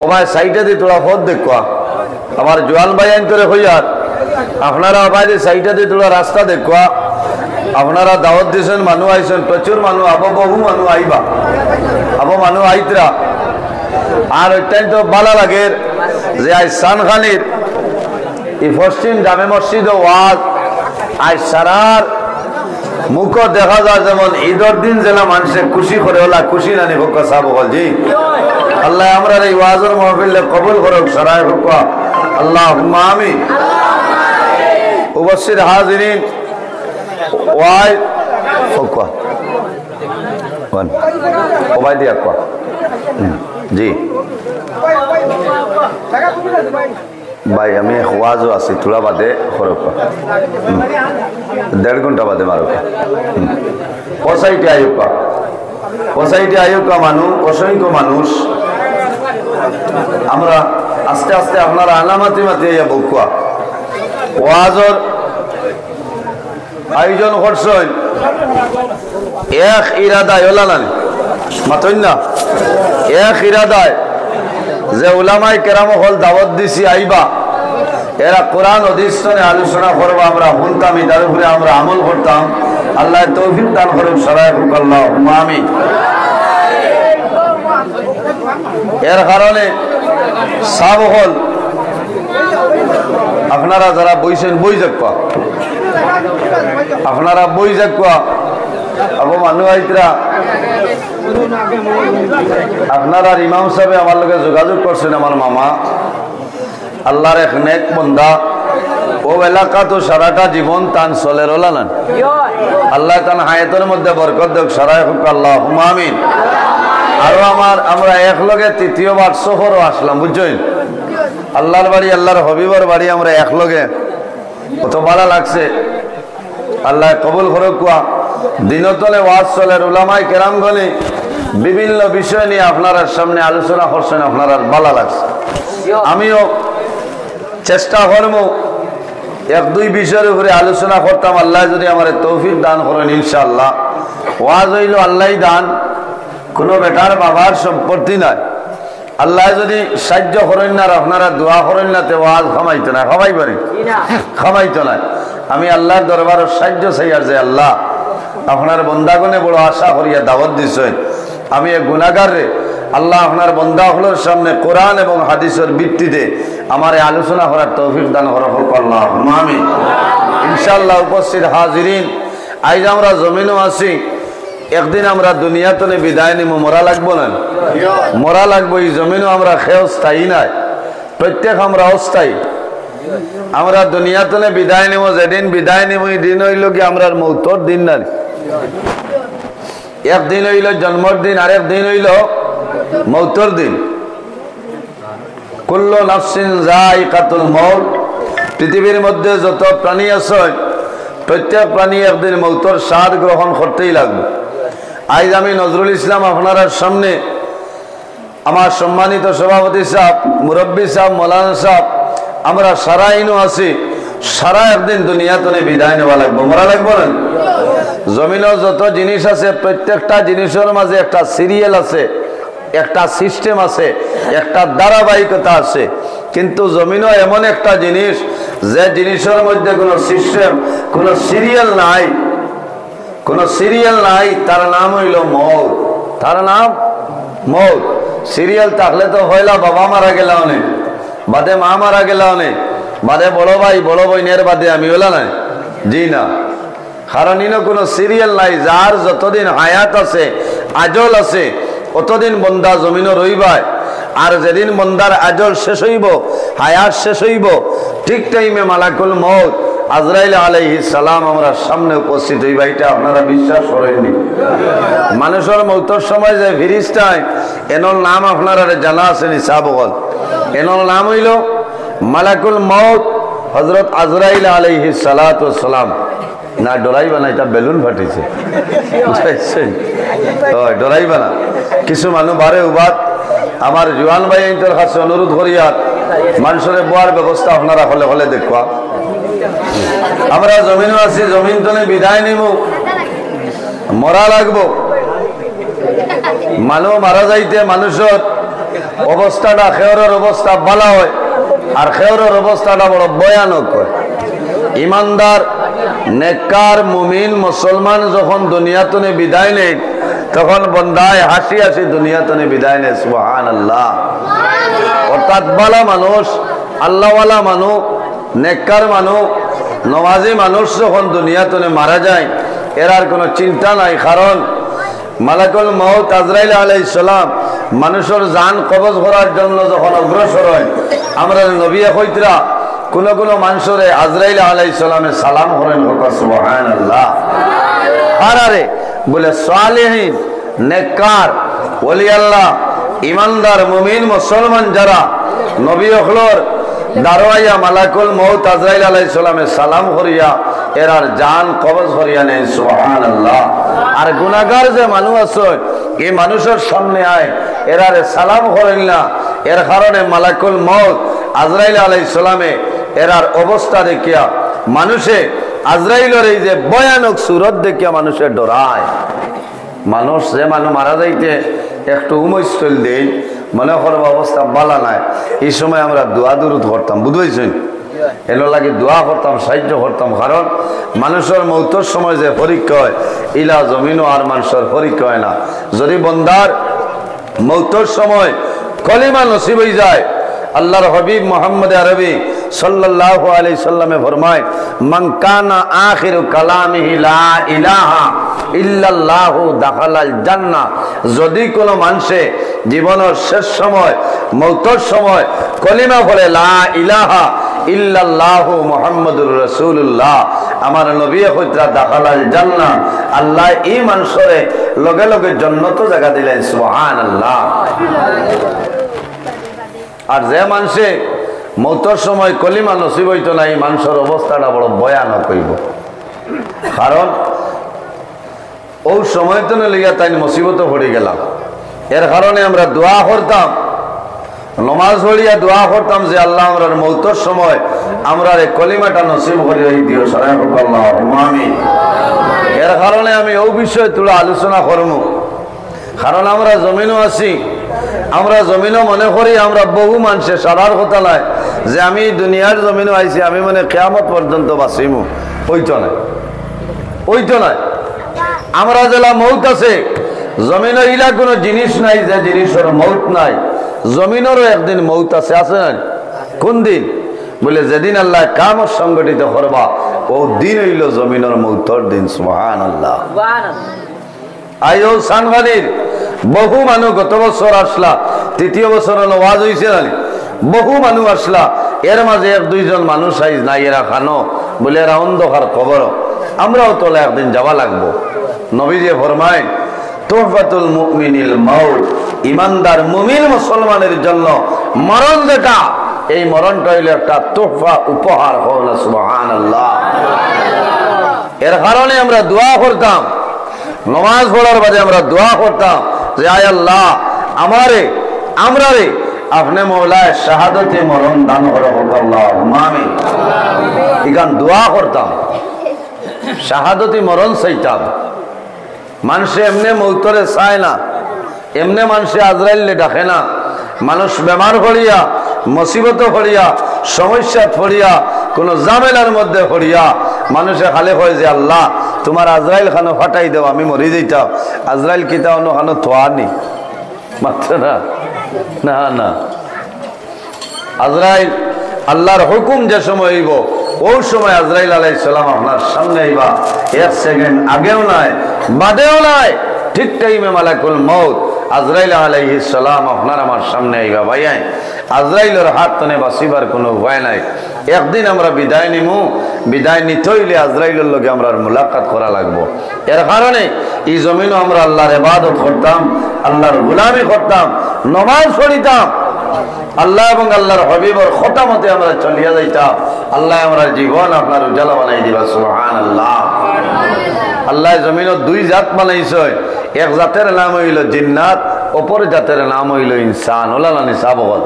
ভাই সাইডে দিয়ে তোরা পথ দেখবা আমার জোয়ান ভাই আইন করে হইয়ার আপনারা বাইরে সাইডে দিয়ে তোরা রাস্তা দেখবা আপনারা দাওয়াত দিয়েছেন মানুষ আইছেন প্রচুর মানুষ আবো বহু মানুষ আইবা আবো মানুষ আইতরা আর ওইটাই তো ভালো লাগে যে আজ সানখানির এই পশ্চিম জামে মসজিদ ওয়াজ আজ সারার মুখ দেখা যায় যেমন ঈদের দিন যেন মানুষের খুশি করে ওলা খুশি নানি হোক সাবো জি আল্লাহ আমরা এই ওয়াজের মাহফিলে কবুল করুক সারায় হোক আল্লাহুম্মা আমিন। উপস্থিত হাজিরিন ওয়াই হোক ওবাই দিয়া কোয়া জি ভাই আমি ওয়াজও আছি তোলা বাদে খরক 1.5 ঘন্টা বাদে মারক পসাইটে আয়োকা মানুষ অসংখ্য মানুষ আমরা আস্তে আস্তে আপনারা আনামাতি মাতি বকুয়া ওয়াজর আয়োজন করছেন এক ইরাদায় ওলানান মাতন না এক ইরাদায় যে উলামায়ে কেরাম হল দাওয়াত দিছি আইবা এরা কোরআন হাদিস নিয়ে আলোচনা করব আমরা শুনতাম এর উপরে আমরা আমল করতাম আল্লাহ তৌফিক দান করুন সরাই হোক আল্লাহুম্মা আমিন। এর কারণে সব হল আপনারা যারা বইছেন বই যাকবা আপনারা বই যাকবা আবু মানু আইতরা আপনারা ইমাম সাহেব আমার লগে যোগাযোগ করছেন আমার মামা আল্লাহর এক নেক বান্দা ও এলাকা তো সারাটা জীবন তান চলে রলান আল্লাহ তান হায়াতের মধ্যে বরকত দেখ সারাই হোক আল্লাহুম্মা আমিন। আরো আমরা একলগে তৃতীয়বার সফরও আসলাম বুঝছেন আল্লাহর বাড়ি আল্লাহর হবিবর বাড়ি আমরা একলগে কত ভালো লাগছে আল্লাহ কবুল করুক। দিনতলে ওয়াজ চলে উলামায়ে কেরামগণে বিভিন্ন বিষয় নিয়ে আপনারা সামনে আলোচনা করছেন আপনারা ভালো লাগছে আমিও চেষ্টা করব 1-2 বিষয়ের উপরে আলোচনা করতাম আল্লাহ যদি আমার তৌফিক দান করেন ইনশাআল্লাহ। ওয়াজ হইল আল্লাহই দান কোনো বেটার বাবার সম্পত্তি নয় আল্লাহ যদি সাহায্য করেন না আপনারা দোয়া করেন না তে ওয়াজ খামাইতো না খামাইতো না আমি আল্লাহর দরবারে সাহায্য চাই আর যে আল্লাহ আপনার বন্দাগণে বড় আশা করিয়া দাওয়াত দিছেন আমি এক গুনাহগার রে আল্লাহ আপনার বন্দাগুলোর সামনে কোরআন এবং হাদিসের ভিত্তিতে আমার এই আলোচনা করার তৌফিক দান করুক আল্লাহুম্মা আমিন। ইনশাআল্লাহ উপস্থিত হাজিরিন আজ আমরা জমিনও আছি একদিন আমরা দুনিয়াতে বিদায় নিব মরা লাগবো না মরা লাগবো এই জমিনও আমরা খেয়ে স্থায়ী নাই প্রত্যেক আমরা অস্থায়ী আমরা দুনিয়াতে বিদায় নিব যেদিন বিদায় নিব এই দিন হইল কি আমরা মৌতর দিন না একদিন হইল জন্মর দিন আরেক দিন হইল মৌতর দিন কুল্লু নাফসিন যায়িকাতুল মউত পৃথিবীর মধ্যে যত প্রাণী আছে প্রত্যেক প্রাণী একদিন মৌতর স্বাদ গ্রহণ করতেই লাগবে। আজ আমি নজরুল ইসলাম আপনার সামনে আমার সম্মানিত সভাপতি সাহেব মুরব্বী সাহেব মৌলানা সাহেব আমরা সারা ইনু আছি সারা একদিন দুনিয়াতে বিদায় নেওয়া লাগবে মরা লাগবো না জমিনের যত জিনিস আছে প্রত্যেকটা জিনিসের মাঝে একটা সিরিয়াল আছে একটা সিস্টেম আছে একটা ধারাবাহিকতা আছে কিন্তু জমিনও এমন একটা জিনিস যে জিনিসের মধ্যে কোনো সিস্টেম কোনো সিরিয়াল নাই তার নাম হইল মৌত তার নাম মৌত সিরিয়াল থাকলে তো হইলা বাবা মারা গেল অনেক বাদে মা মারা গেল অনেক বাদে বড় ভাই বড় বোনের বাদে আমি হইলা নাই জি না কারণ ইনো কোনো সিরিয়াল নাই যার যতদিন হায়াত আছে আজল আছে অতদিন বন্দা জমিনও রইবায় আর যেদিন বন্দার আজল শেষ হইব হায়াত শেষ হইব ঠিক টাইমে মালাকুল মউত আজরাইল আলাইহিস সালাম আমরা সামনে উপস্থিত হইবা এটা আপনারা বিশ্বাস করেননি মানুষের মৌতের সময় যে ফেরেশতা এনর নাম আপনারা জানা আছে নি সাবগল এনর নাম হইল মালাকুল মউত হযরত আজরাইল আলাইহিস সালাতু ওয়াস সালাম না ডরাইবা না এটা বেলুন ফাটিছে বুঝাইছেন ডরাইবা না কিছু মানুষ বারে উবাদ আমার জওয়ান ভাই ইন্টার কাছে অনুরোধ করিয়া মানুষের বোয়ার ব্যবস্থা আপনারা হলে হলে দেখবা আমরা জমিনও আছি জমিন তনে বিদায় নিব মরা লাগবো মানুষ মারা যাইতে মানুষের অবস্থাটা খেয়রের অবস্থা ভালো হয় আর খেয়রের অবস্থাটা বড় ভয়ানক হয়। ইমানদার নেককার মুমিন মুসলমান যখন দুনিয়াতনে বিদায় নেয় তখন বন্দায় হাসি হাসি দুনিয়াতনে বিদায় নেয়। সুবহানাল্লাহ। অর্থাৎ ভালো মানুষ, আল্লাহওয়ালা মানুষ, নেককার মানুষ, নমাজি মানুষ যখন দুনিয়াতনে মারা যায় এর আর কোনো চিন্তা নাই। কারণ মালাকুল মউত আজরাইল আলাইহিস সালাম মানুষের জান কবজ করার জন্য যখন অগ্রসর হয়, আমরা নবী কইতরা কোন কোন মানুষের আজরাইল আলাইহিস সালামে সালাম করেন, সুবহানাল্লাহ। আরে বলে সালেহিন, নেককার, ওলি আল্লাহ, ইমানদার, মুমিন, মুসলমান যারা নবী হলর দারওয়াইয়া মালাকুল মউত আজরাইল আলাইহিস সালামে সালাম করিয়া এরার জান কবজ করিয়া নেন, সুবহানাল্লাহ। আর গুনাহগার যে মানুষ আছে এই মানুষের সামনে আয় এরারে সালাম করেন না, এর কারণে মালাকুল মউত আজরাইল আলাইহিস সালামে এরার অবস্থা দেখিয়া মানুষে আজরাইলের এই যে ভয়ানক সুরত দেখিয়া মানুষের ডরায়। মানুষ যে মানুষ মারা যাইতে একটু উমৈস্থল দেই মনে করব অবস্থা বালা নাই, এই সময় আমরা দোয়া দুরুদ করতাম, বুঝেছেন? এলো লাগে দোয়া করতাম, সাহায্য করতাম। কারণ মানুষের মৌতের সময় যে পরীক্ষা হয় ইলা জমিনও আর মানুষের পরীক্ষা হয় না। যদি বন্দার মৌতের সময় কলিমা নসিব হয়ে যায়, আল্লাহর হাবিব মুহাম্মদ আরবি সাল্লাল্লাহু আলাইহি সাল্লামে ফরমায়, মান কানা আখিরু কালামিহি লা ইলাহা ইল্লাল্লাহু দাখালাল জান্নাহ। যদি কোনো মানুষে জীবনের শেষ সময় মৌতের সময় কলিমা বলে লা ইলাহা ইল্লাল্লাহু মুহাম্মাদুর রাসূলুল্লাহ, আমার নবী কইতরা দাখালাল জান্নাহ, আল্লাহ এই মানুষরে লগে লগে জান্নাত জায়গা দিলেন, সুবহানাল্লাহ। আর যে মানুষে মৌতের সময় কলিমা নসিব হইতো না এই মানুষের অবস্থাটা বড় ভয়ানক হইব। কারণ ও সময় তো লিগা তাই মুসিবত পড়ে গেলাম। এর কারণে আমরা দোয়া করতাম, নমাজ পড়িয়া দোয়া করতাম যে আল্লাহ আমরার মৌতের সময় আমরা এই কলিমাটা নসিব করিয়া দিও, সারাই হোক আল্লাহুম্মা আমিন। এর কারণে আমি ও বিষয়ে তুলে আলোচনা করব। কারণ আমরা জমিনও আছি, আমরা জমিনও মনে করি আমরা বহু মানুষে সারার কথা নয় যে আমি দুনিয়ার জমিনও আইছি আমি মানে কিয়ামত পর্যন্ত বাঁচিমু, ওইতো নয়, ওইতো নয়। আমরা জেলা মৌত আছে, জমিনও ইলা কোনো জিনিস নাই যে জিনিসের মৌত নাই। জমিনেরও একদিন মৌত আছে, আছে না? কোন দিন? বলে যেদিন আল্লাহ কিয়ামত সংগঠিত করবা ও দিন হইল জমিনের মৌতর দিন, সুবহানাল্লাহ। আইও সানগানির বহু মানুষ গত বছর আসলা, তৃতীয় বছর ওয়াজ হয়েছে না, বহু মানুষ আসলা, এর মাঝে এক দুইজন মানুষ আইজ নাই এরা খানো বলে এরা অন্ধকার খবর, আমরাও তোলা একদিন যাওয়া লাগবো। নবীজি ফরমায় তুহফাতুল মুমিনিল মাউত, ইমানদার মুমিন মুসলমানের জন্য মরণ যেটা, এই মরণটা হইল একটা তোহফা, উপহার। হল সুবহানাল্লাহ। এর কারণে আমরা দোয়া করতাম, নমাজ পড়ার বাদে আমরা দোয়া করতাম যে আয় আল্লাহ আমারে আমরারে আপনি মৌলায় শাহাদতে মরণ দান করো, আল্লাহুম্মা আমিন। এখান দোয়া করতাম, শাহাদতি মরণ চাইতাম। মানুষে এমনি মৌতরে চায় না, এমনি মানুষে আজরাইলে ডাকে না। মানুষ বেমার পড়িয়া, মুসিবত পড়িয়া, সমস্যা পড়িয়া, কোনো জামেলার মধ্যে পড়িয়া মানুষে খালে কয় যে আল্লাহ তোমার আজরাইল খানো ফাটাই দেও, আমি মরি যাইতাম। আজরাইল কিতা অন্য খানো থোয়ানি মাত্র না, না না। আজরাইল আল্লাহর হুকুম যে সময় হইব ওই সময় আজরাইল আলাইহিস সালাম আপনার সামনে আইবা, এক সেকেন্ড আগেও নাই বাদেও নাই, ঠিক টাইমে মালাকুল মউত আজরাইল আলাইহিস সালাম আপনার আমার সামনে আইবা। ভাইয়াই আজরাইলের হাত তনে বাঁচিবার কোনো উপায় নাই। একদিন আমরা বিদায় নিমু, বিদায় নিতে হইলে আজরাইলের লগে আমরা মুলাকাত করা লাগবো। এর কারণে এই জমিনও আমরা আল্লাহর ইবাদত করতাম, আল্লাহর গোলামি করতাম, নমাজ পড়িতাম, আল্লাহ এবং আল্লাহর হাবিবের খতামতে আমরা চলিয়া যাইতাম। আল্লাহ আমরা জীবন আপনার উজালা বানাই দিবা, সুবহানাল্লাহ। আল্লাহ জমিনের দুই জাত বানাইছে, এক জাতের নাম হইল জিন্নাত, অপর জাতের নাম হইল ইনসান। ওলা না নিসাবত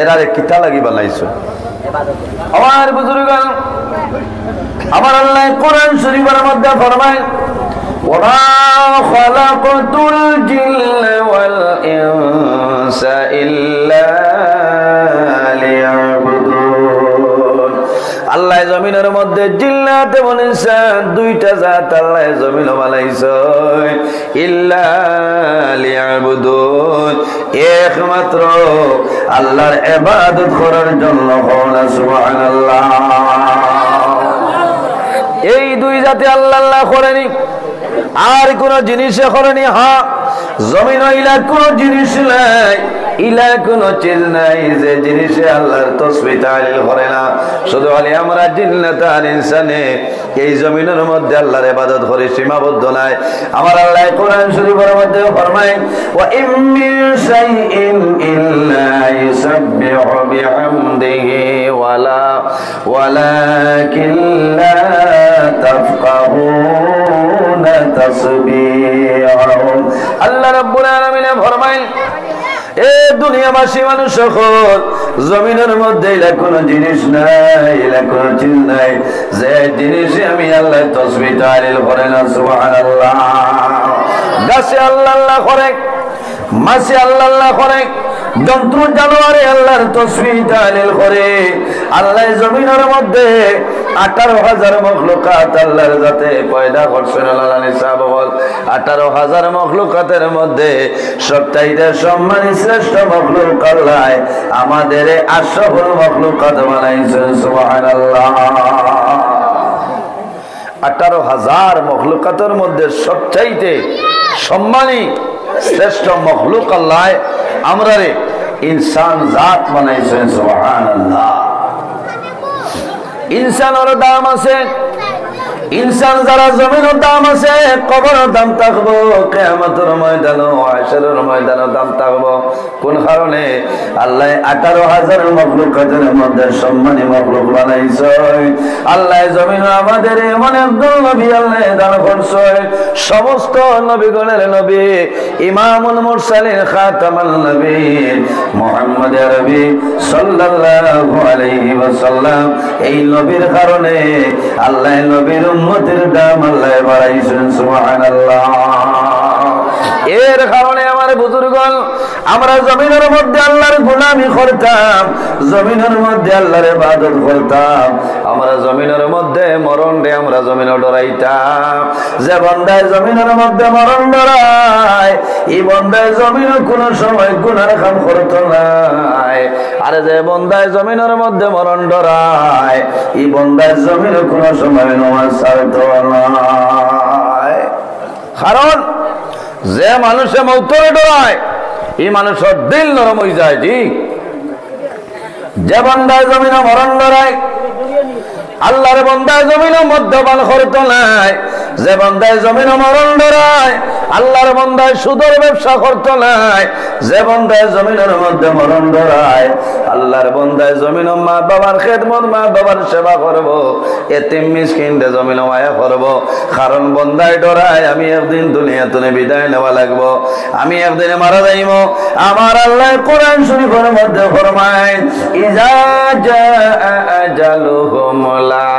এরারে কিতা লাগি বানাইছে আমার বুজুর্গান। আমার আল্লাহ কোরআন শরীফের মধ্যে ফরমায় ওয়া খালাকাতুল জিন্না ওয়াল ইনসা ইল্লা লিয়াবুদুন। আল্লাহ জমিনের মধ্যে জিন্নাত এবং ইনসান দুইটা জাত আল্লাহ জমিন বানাইছে ইল্লা লিয়াবুদুন, একমাত্র আল্লাহর ইবাদত করার জন্য। সুবহানাল্লাহ। এই দুই জাতি আল্লাহ আল্লাহ করেনি, আর কোন জিনিসে করেনি। হ্যাঁ, জমিন ইলা কোন জিনিস নাই, ইলা কোন চিজ নাই যে জিনিসে আল্লাহর তাসবিহ তাহলিল করে না। শুধু খালি আমরা জিন্নাত আর ইনসানে এই জমিনের মধ্যে আল্লাহর ইবাদত করে সীমাবদ্ধ নাই। আমার আল্লাহ কোরআন শরীফের মধ্যে ফরমায় ওয়া ইম মিন শাইইন ইল্লা ইউসাব্বিহু বিহামদিহি ওয়ালাকিন লা তাফকাহুনা তাসবিহুম। আল্লাহ রাব্বুল আলামিন ফরমায় এ দুনিয়াবাসী মানুষ সকল, জমিনের মধ্যে এলা কোনো জিনিস নাই, এলা কোনো চিজ নাই যে জিনিসে আমি আল্লাহ তাসবিহ তাহলিল করে না। সুবহানাল্লাহ। গাছে আল্লাহ আল্লাহ করে, মাছে আল্লাহ আল্লাহ করে, জন্তু জানোয়ারে আল্লাহর তাসবিহ তাহলিল করে। আল্লাহ জমিনের মধ্যে 18,000 মখলুকাত আল্লাহর জাতে পয়দা করছেন। আল্লাহ নিসাব বল 18,000 মখলুকাতের মধ্যে সবচাইতে সম্মানী শ্রেষ্ঠ মখলুক আল্লাহ আমাদের আশরাফুল মখলুকাত বানাইছেন। সুবহানাল্লাহ। 18,000 মখলুকাতের মধ্যে সবচাইতে সম্মানী শ্রেষ্ঠ মখলুক আল্লাহ আমরা রে ইনসান জাত বানাইছেন। সুবহানাল্লাহ। ইনসানের দাম আছে, ইনসান যারা জমিনের দাম আছে, কবরের দাম থাকবো, কিয়ামতের ময়দানও হাশরের ময়দানও দাম থাকবো। কোন কারণে? আল্লাহ 18,000 মখলুকাতের মধ্যে সম্মানী মখলুক বানাইছে। আল্লাহ জমিনে আমাদের এমন একজন নবী আল্লাহ দান করছে, সমস্ত নবীগণের নবী, ইমামুল মুরসালিন খাতামুন নবীন মুহাম্মদ আরবি সাল্লাল্লাহু আলাইহি ওয়াসাল্লাম। এই নবীর কারণে আল্লাহ নবীর উম্মতের দাম আল্লাহ বাড়াইছেন। সুবহানাল্লাহ। এর কারণে আমার বুজুর্গণ, আমরা জমিনের মধ্যে আল্লাহর গোলামি করতাম, জমিনের মধ্যে আল্লাহর ইবাদত করতাম। আমরা জমিনের মধ্যে মরণ রে আমরা জমিনে ডরাইতাম। যে বান্দায় জমিনের মধ্যে মরণ ডরায়, এই বান্দায় জমিনে কোনো সময় গুনার কাম করতো নাই। আর যে বান্দায় জমিনের মধ্যে মরণ ডরায়, এই বান্দায় জমিনে কোনো সময় নামাজ ছাড়তো নাই। কারণ যে মানুষে মৌতরে ডরায়, এই মানুষের দিল নরম হয়ে যায়। ঠিক যে বান্দায় জমিনে মরণ ডরায়, আল্লাহর বান্দায় জমিনে মদ্যপান করতো নাই। যে বান্দায় জমিনে মরণ ডরায়, আল্লাহর বান্দায় সুদের ব্যবসা করতো নাই। যে বান্দায় জমিনের মধ্যে মরণ ডরায়, আল্লাহর বান্দায় জমিন মা বাবার খেদমত, মা বাবার সেবা করব, এতিম মিসকিনদের জমিন মায়া করব। কারণ বান্দায় ডরায় আমি একদিন দুনিয়া থেকে বিদায় নেওয়া লাগবো, আমি একদিনে মারা যাইব। আমার আল্লাহ কোরআন শরীফের মধ্যে ফরমায় ইজা জাআ আজালুহুম লা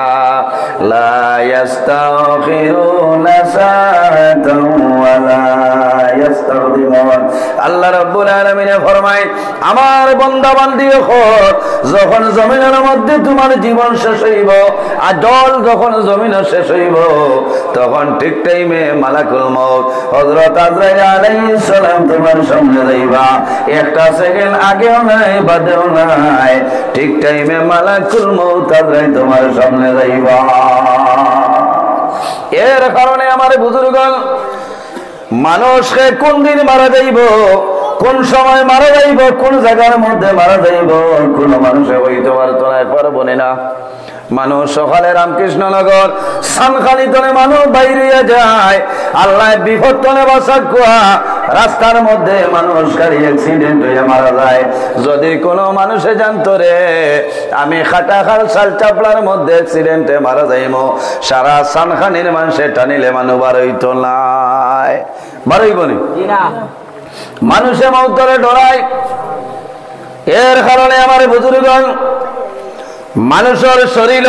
ইস্তাখিরুনা সাআতান ওয়া লা ইস্তাকদিমুন। আল্লাহ রাব্বুল আলামিন ফরমায় আমার বান্দা বান্দি যখন জমিনের মধ্যে তোমার জীবন শেষ হইব, আজল যখন জমিন শেষ হইব, তখন ঠিক টাইমে মালাকুল মউত হযরত আজরাইল আলাইহিস সালাম তোমার সামনে যাইবা। একটা সেকেন্ড আগেও নাই বাদেও নাই, ঠিক টাইমে মালাকুল মউত আজরাইল তোমার সামনে যাইবা। এর কারণে আমার বুজুর্গণ, মানুষকে কোন দিন মারা যাইব, কোন সময় মারা যাইব, কোন জায়গার মধ্যে মারা যাইব, কোন মানুষে হইতে পারতো না, পারবো না। মানুষ সকালে রামকৃষ্ণনগর সানখালি তলে মানুষ বাইরে যায়, আল্লাহ বিপদ তলে বাসা কুয়া, রাস্তার মধ্যে মানুষ গাড়ি অ্যাক্সিডেন্ট হয়ে মারা যায়। যদি কোনো মানুষে জানতো রে আমি খাটাখাল শাল চাপলার মধ্যে অ্যাক্সিডেন্টে মারা যাইব, সারা সানখানির মানুষে টানিলে মানুষ বার হইতো নাই, বার হইব না। মানুষে মৌতরে ডরায়। এর কারণে আমার বুজুর্গণ, মানুষের শরীর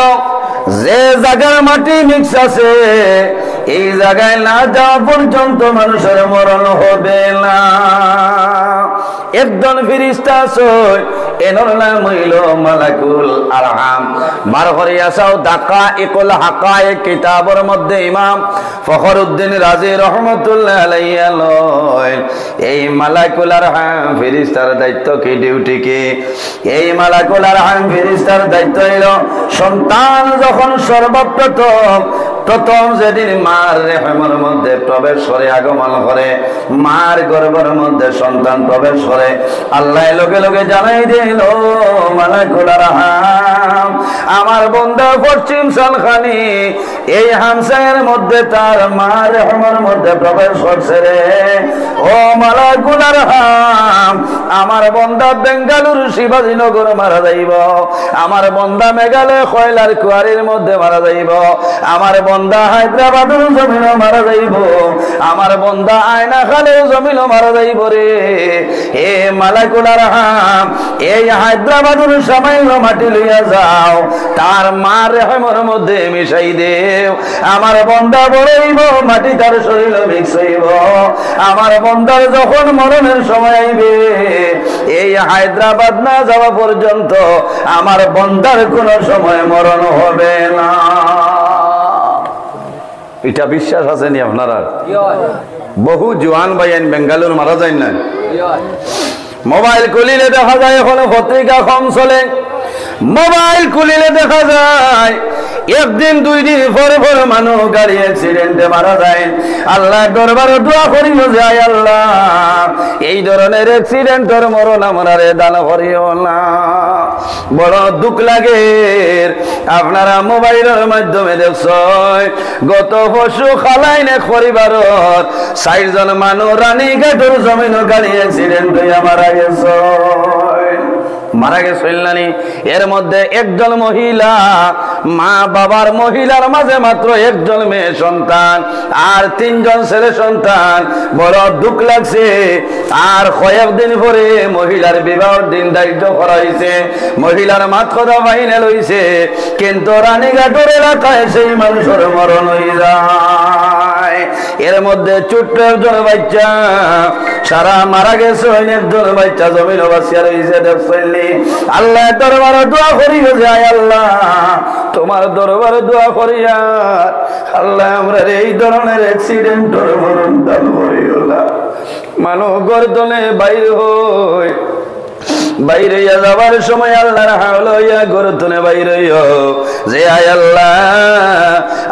যে জায়গার মাটি মিক্স আছে, এই জায়গায় না যাওয়া পর্যন্ত মানুষের মরণ হবে না। একজন ফেরেশতা আছে এনর নাম হইল মালাকুল আরহাম। বার করে আসাও দাকাইকুল হাকায়েক কিতাবের মধ্যে ইমাম ফখরউদ্দিন রাজি রহমাতুল্লাহ আলাইহি লয় এই মালাকুল আরহাম ফেরেশতার দায়িত্ব কি, ডিউটি কি? এই মালাকুল আরহাম ফেরেশতার দায়িত্ব হইল সন্তান যখন প্রথম যেদিন মার রেহমের মধ্যে প্রবেশ করে, আগমন করে, মার গর্ভের মধ্যে সন্তান প্রবেশ করে, আল্লাহ লোকে লোকে জানাই দিল মালাকুল আরহাম আমার বান্দা পশ্চিম সালখানি এই হামসায়ের মধ্যে তার মার রেহমের মধ্যে প্রবেশ করছে রে। ও মালাকুল আরহাম আমার বান্দা বেঙ্গালুরু শিবাজীনগর মারা যাইব, আমার বান্দা মেঘালয় কয়লার কুয়ারির মধ্যে মারা যাইব, আমার বান্দা হায়দ্রাবাদের জমিনও মারা যাইব, আমার বান্দা আয়না খালের জমিনও মারা যাইব রে। হে মালাকুল আরহাম এই হায়দ্রাবাদের সামান্য মাটি লইয়া যাও, তার মার রেহমের মধ্যে মিশাই দেও, আমার বান্দা বড়ইব, মাটি তার শরীর মিক্স হইব, আমার বান্দার যখন মরণের সময় আইবে এই হায়দ্রাবাদ না যাওয়া পর্যন্ত আমার বান্দার কোন সময় মরণ হবে না। এটা বিশ্বাস আছে নি আপনারা? বহু জওয়ান ভাইয়ান বেঙ্গালুরু মারা যায় না, মোবাইল খুলিলে দেখা যায় এখনো পত্রিকা কম চলে, মোবাইল খুলিলে দেখা যায় একদিন দুই দিন পরে পরে মানুষ গাড়ি অ্যাক্সিডেন্টে মারা যায়। আল্লাহ দরবারে দোয়া করিল যায় আল্লাহ এই ধরনের অ্যাক্সিডেন্টের মরণ আমারে দান করিও না। বড় দুঃখ লাগে আপনারা মোবাইলের মাধ্যমে দেখছেন গত পরশু খালাইনে পরিবারত ৬০ জন মানুষ রানীঘাটের জমিন গাড়ি অ্যাক্সিডেন্ট হইয়া মারা গেছে, মারা গেছিল নানি। এর মধ্যে একজন মহিলা, মা বাবার মহিলার মাঝে মাত্র একজন মেয়ে সন্তান আর ৩ জন ছেলে সন্তান। বড় দুঃখ লাগছে। আর কয়েকদিন পরে মহিলার বিবাহের দিন ধার্য করা হয়েছে, মহিলার মাত কথা বাইনে লইছে, কিন্তু রানীঘাটের এলাকায় সেই মানুষের মরণ হয়ে যায়। এর মধ্যে ছোট্ট একজন বাচ্চা সারা মারা গেছে, একজন বাচ্চা জমিন বাসিয়া রয়েছে। দেখছেন আল্লাহ দরবারে দোয়া করি যায় আল্লাহ তোমার দরবারে দোয়া করিয়া আল্লাহ আমরা এই ধরনের অ্যাক্সিডেন্টের মরণ দান করিও না। মানুষ গর্দনে বাইর হয়, বাইরে যাবার সময় আল্লাহর হাওলা হইয়া গর্দনে বাইর হইও যে আয় আল্লাহ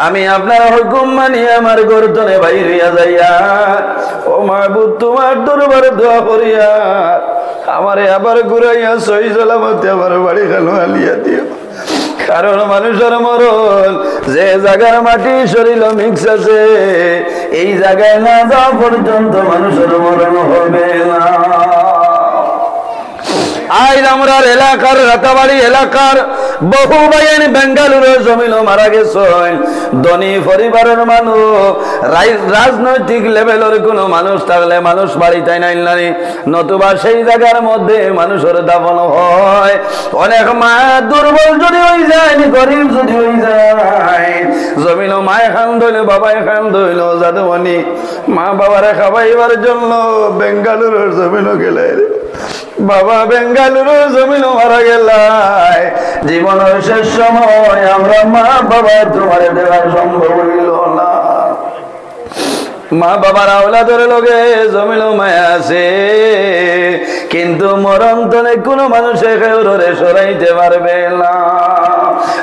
আমি আপনার হুকুম মানি আমার গর্দনে বাইর হইয়া যাইয়া ও মাহবুব তোমার দরবারে দোয়া করিয়া আমারে আবার ঘুরাইয়া সহি সালামতে আমার বাড়ি খালো আলিয়া দিও। কারণ মানুষের মরণ যে জায়গার মাটি শরীর মিক্স আছে এই জায়গায় না যাওয়া পর্যন্ত মানুষের মরণ হবে না। আজ আমরা এলাকার রাতাবাড়ি এলাকার বহু ভাইয়ের বেঙ্গালুরুর জমিনও মারা গেছেন। ধনী পরিবারের মানুষ, রাজনৈতিক লেভেলের কোনো মানুষ থাকলে মানুষ বাড়িতে নাইলানি, নতুবা সেই জায়গার মধ্যে মানুষের দাফন হয়। অনেক মা দুর্বল যদি হয়ে যায়, গরিব যদি হয়ে যায়, জমিনও মায় খান ধইল, বাবায় খান ধইল, যাদুমণি মা বাবারে খাবাইবার জন্য বেঙ্গালুরুর জমিনও গেলে, বাবা বেঙ্গালুরু জমিনও মারা গেলাই। জীবনের শেষ সময় আমরা মা বাবা তোমার দেখা সম্ভব হইল না। মা বাবার আওলাদের লগে জমিনও মায়া আছে, কিন্তু মরণ তলে কোনো মানুষে কেউরে সরাইতে পারবে না।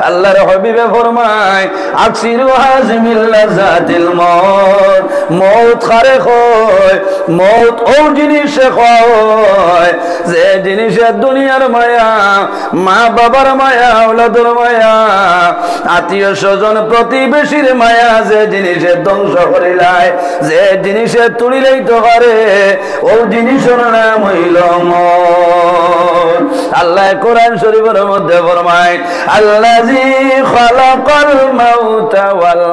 আল্লাহর হাবিবে ফরমায় আকসিরু হাজিমিল লাযাতিল মউত, মউত খারে হয়, মউত ও জিনিসে হয় যে জিনিসের দুনিয়ার মায়া, মা বাবার মায়া, আওলাদের মায়া, আত্মীয় স্বজন প্রতিবেশীর মায়া, যে জিনিসের ধ্বংস করিলায়, যে জিনিসের তুলিলেই তো পারে ও জিনিসের নাম হইল মউত। আল্লাহ কোরআন শরীফের মধ্যে ফরমায় আল্লাযী খালাকাল মাউতা ওয়াল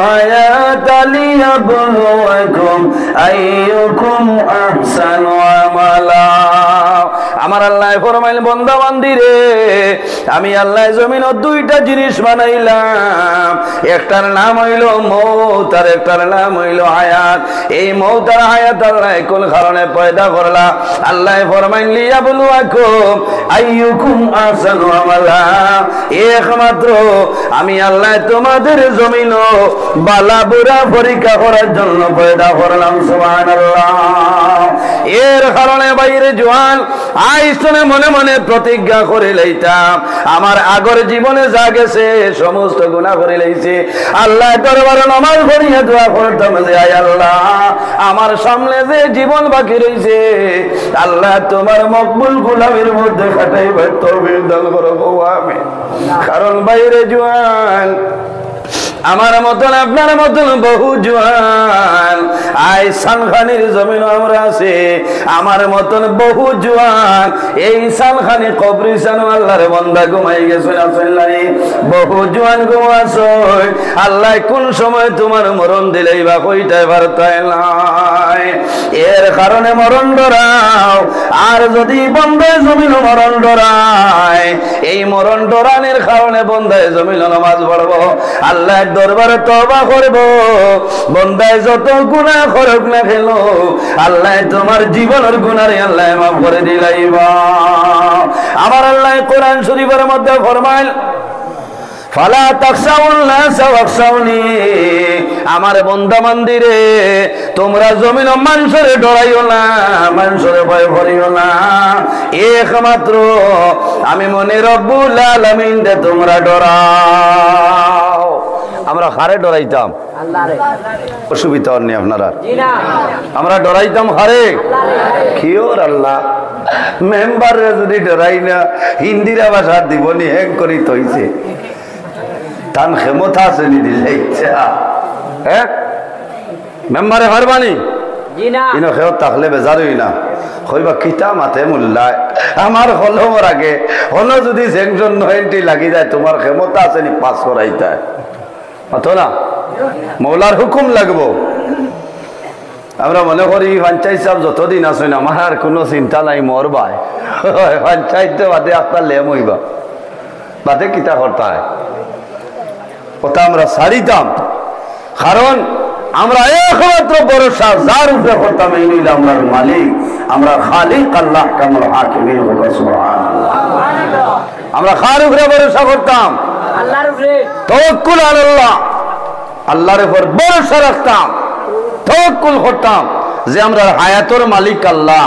হায়াতা লিয়াবলুয়াকুম আইয়ুকুম আহসানু আমালা। আমার আল্লাহ ফরমাইল বান্দা বান্দি রে আমি আল্লাহ জমিনে দুইটা জিনিস বানাইলাম একটার নাম হইল মওত আর একটার নাম হইল হায়াত এই মওত আর হায়াত আল্লাহ কোন কারণে পয়দা করলা আল্লাহ ফরমাইল লিয়াবলুয়াকুম আইয়ুকুম আহসানু আমালা একমাত্র আমি আল্লাহ তোমাদের জমিন বালা বুরা পরীক্ষা করার জন্য পয়দা করলাম সুবহানাল্লাহ এর কারণে বাইরে জওয়ান আইসনে মনে মনে প্রতিজ্ঞা করে লইতাম আমার আগের জীবনে যা গেছে সমস্ত গুনাহ করে লইছি আল্লাহ দরবারে নামাজ পড়িয়া দোয়া করতাম যে আয় আল্লাহ আমার সামনে যে জীবন বাকি রইছে আল্লাহ তোমার মকবুল গোলামের মধ্যে কাটাইবার তৌফিক দান করো আমিন কারণ বাইরে জওয়ান আমার মতন আপনার মতন বহু জওয়ান আই সালখানির জমিন আমরা আছে আমার মতন বহু জওয়ান এই সালখানি কবরিস্তান আল্লাহর বান্দা ঘুমাই গেছে আসলে বহু জওয়ান ঘুমাছো আল্লাহ কোন সময় তোমার মরণ দিলেই বা কইতে পারতাই নাই এর কারণে মরণ ডরাও আর যদি বন্দায় জমিন মরণ ডরায় এই মরণ ডরানোর কারণে বন্দায় জমিন নামাজ পড়বো আল্লাহ দরবারে তওবা করব বন্দায় যত গুনাহ করুক না কেন আল্লাহ তোমার জীবনের গুনাহ আল্লাহ মাফ করে দিলাইবা আমার আল্লাহ কোরআন শরীফের মধ্যে ফরমাইল ফালা তাখশাউন নাস ওয়াখশাউনি আমার বান্দা বান্দিরে তোমরা জমিন মানুষরে ডরাইও না মানুষরে ভয় করিও না একমাত্র আমি মনে রব্বুল আলামিন দে তোমরা ডরাও আমরা কারে ডরাইতাম আল্লাহরে অসুবিধা নেই আপনারা জি না আমরা ডরাইতাম কারে কিওর আল্লাহ মেম্বার যদি ডরাই না হিন্দিরা ভাষা দিবনি হ্যাং করি তইছে তান ক্ষমতা আছে নি দিলে হ্যাঁ মেম্বারে হারবানি জি না ইনো খেও তাহলে বেজারই না কইবা কিতা মাথে মুল্লায় আমার হলমর আগে হলো যদি সেকশন 90 লাগি যায় তোমার ক্ষমতা আছে নি পাস করাইতা অতো না মৌলার হুকুম লাগবো আমরা মনে করি পঞ্চায়েত সাহেব যতদিন আসেন আমার আর কোনো চিন্তা নাই মোর ভাই পঞ্চায়েত বাদে আপনার লেম হইবা বাদে কিতা করতে হয় ওটা আমরা ছাড়িতাম কারণ আমরা একমাত্র ভরসা যার উপরে করতাম এই নিলাম আমরার মালিক আমরা খালিক আল্লাহ কামল হাকিমিন সুবহানাল্লাহ আমরা কার উপরে ভরসা করতাম আল্লাহর উপরে তাওয়াক্কুল আলাল্লাহ আল্লাহর উপর ভরসা রাখতাম তাওয়াক্কুল করতাম যে আমরা হায়াতের মালিক আল্লাহ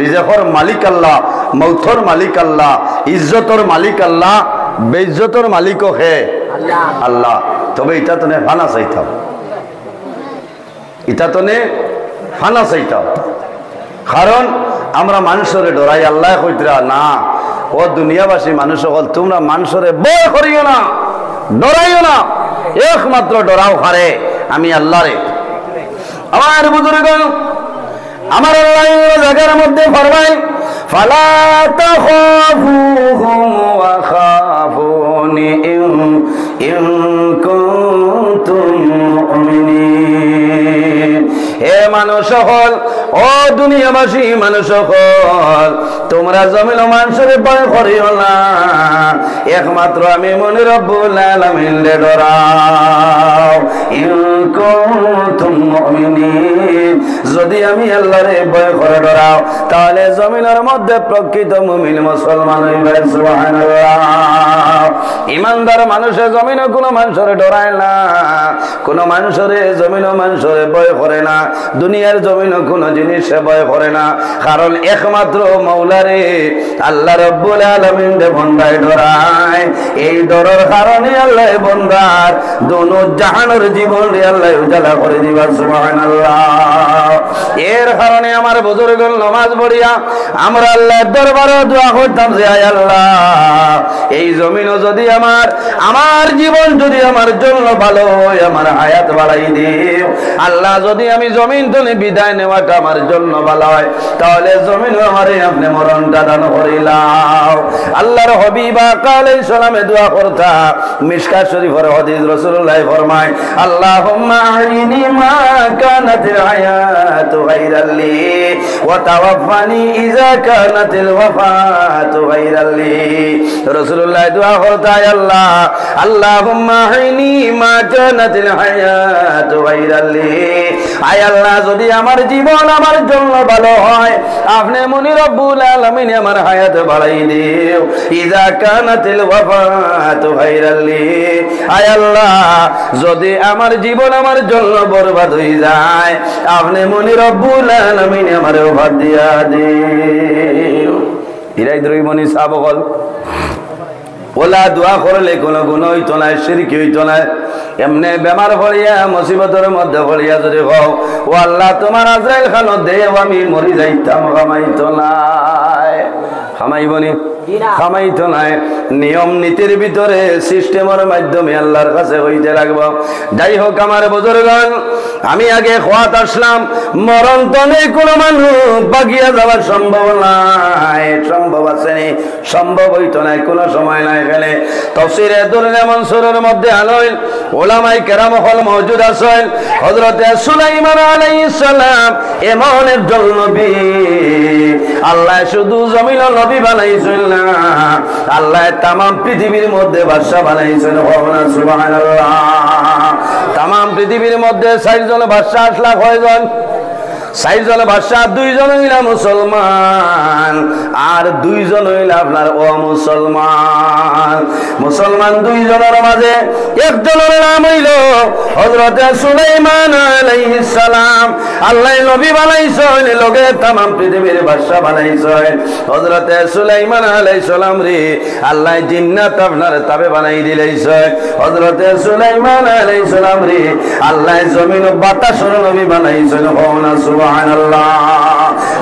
রিজকের মালিক আল্লাহ মৌতের মালিক আল্লাহ ইজ্জতের মালিক আল্লাহ বেইজ্জতের মালিকও হে আল্লাহ আল্লাহ তবে এটা তো ফানা চাইতাম এটা তো ফানা চাইতাম কারণ আমরা মানুষরে ডরাই আল্লাহ কইতরা না ও দুনিয়াবাসী মানুষ হল তোমরা মানুষরে ভয় করিও না ডরাইও না একমাত্র ডরাও হারে আমি আল্লাহরে আমার বুজুর্গগণ আমার আল্লাহ জায়গার মধ্যে ফরমায় ফালা তাখাফুহুম ওয়া খাফুনি ইন কুনতুম মুমিনিন হে মানুষ হল ও দুনিয়াবাসী মানুষ হল তোমরা জমিন মানুষের ভয় করিও না একমাত্র আমি মনে রব্বুল আলামিন রে ডরাও ইন কুনতুম মুমিনিন যদি আমি আল্লাহরে ভয় করে ডরাও তাহলে জমিনের মধ্যে প্রকৃত মুমিন মুসলমান হইবে সুবহানাল্লাহ ইমানদার মানুষের জমিনে কোনো মানুষের ডরায় না কোনো মানুষের জমিনে মানুষের ভয় করে না দুনিয়ার জমিনে কোনো জিনিসে ভয় করে না কারণ একমাত্র মাওলারে আল্লাহ রাব্বুল আলামিন দে বন্দায় ডরায় এই ডরের কারণে আল্লাহ বন্দার দোনো জাহানের জীবন রে আল্লাহ উজালা করে দিবা সুবহানাল্লাহ এর কারণে আমার বুজুর্গগণ নামাজ পড়িয়া আমরা আল্লাহর দরবারে দোয়া করতাম যে আয় আল্লাহ এই জমিনও যদি আমার জীবন যদি আমার জন্য ভালো হয় আমার হায়াত বাড়াই দিও আল্লাহ যদি আমি জমিন থেকে বিদায় নেওয়াটা আমার জন্য ভালো হয় তাহলে জমিন আমারে আপনি মরণটা দান করিলাও আল্লাহর হাবিব আলাইহিস সালামে দোয়া করতা মিশকাত শরীফের হাদিস রাসূলুল্লাহ ফরমায় আল্লাহুম্মা আইনি মা কানাত الحياة غيرا لي وتوفني إذا كانت الوفاة غيرا لي رسول الله دعا করতে আল্লাহ اللهم أحيني ما كانت الحياة غيرا لي আয় আল্লাহ যদি আমার জীবন আমার জন্য ভালো হয় আপনি মনি রব্বুল আলামিন আমার হায়াত বাড়াই দিও ইযা কানাতিল ওয়াফাতু গায়রা লি আয় আল্লাহ যদি আমার জীবন আমার জন্য বরবাদ হয়ে যায় আপনি মনি রব্বুল আলামিন আমার ওফাত দিয়া দিও ইরাই দ্রই মনি সাবগল ওলা দোয়া করলে কোনো গুণ হইতো না শিরক হইতো না এমনি বেমার পড়িয়া মুসিবতের মধ্যে পড়িয়া যদি হও ও আল্লাহ তোমার আজরাইল খানো দেও আমি মরি যাইতাম খামাইতো নাই খামাইবনি খামাইতো নাই নিয়ম নীতির ভিতরে সিস্টেমের মাধ্যমে আল্লাহর কাছে হইতে লাগবো যাই হোক আমার বুজুর্গগণ আমি আগে খোয়াত আসলাম মরণ তো নেই কোনো মানুষ বাগিয়া যাওয়ার সম্ভব নাই সম্ভব আছে নি সম্ভব হইতো নাই কোনো সময় নাই এখানে তাফসীরে দুররে মনসুরের মধ্যে আলোইল ওলামায়ে কেরাম হল মওজুদ আছেন হযরতে সুলাইমান আলাইহিস সালাম এমন একজন নবী আল্লাহ শুধু জমিন নবী বানাইছেন না আল্লাহ तमाम পৃথিবীর মধ্যে বাদশা বানাইছেন সুবহানাল্লাহ तमाम পৃথিবীর মধ্যে ৬০ জন বাদশা আসলা কয়জন ৬০ জন বাদশা 2 জন হইলা মুসলমান আর 2 জন হইলা আপনার অমুসলমান মুসলমান 2 জনের মাঝে একজনের নাম হইল হযরতে সুলাইমান আলাইহিস সালাম আল্লাহ নবী বানাইছেন লগে तमाम পৃথিবীর বাদশা বানাইছেন হযরতে সুলাইমান আলাইহিস সালাম রে আল্লাহ জিন্নাত আপনার তাবে বানাই দিলেছে হযরতে সুলাইমান আলাইহিস সালাম রে আল্লাহ জমিন ও বাতাসের নবী বানাইছেন হওনা সুবহানাল্লাহ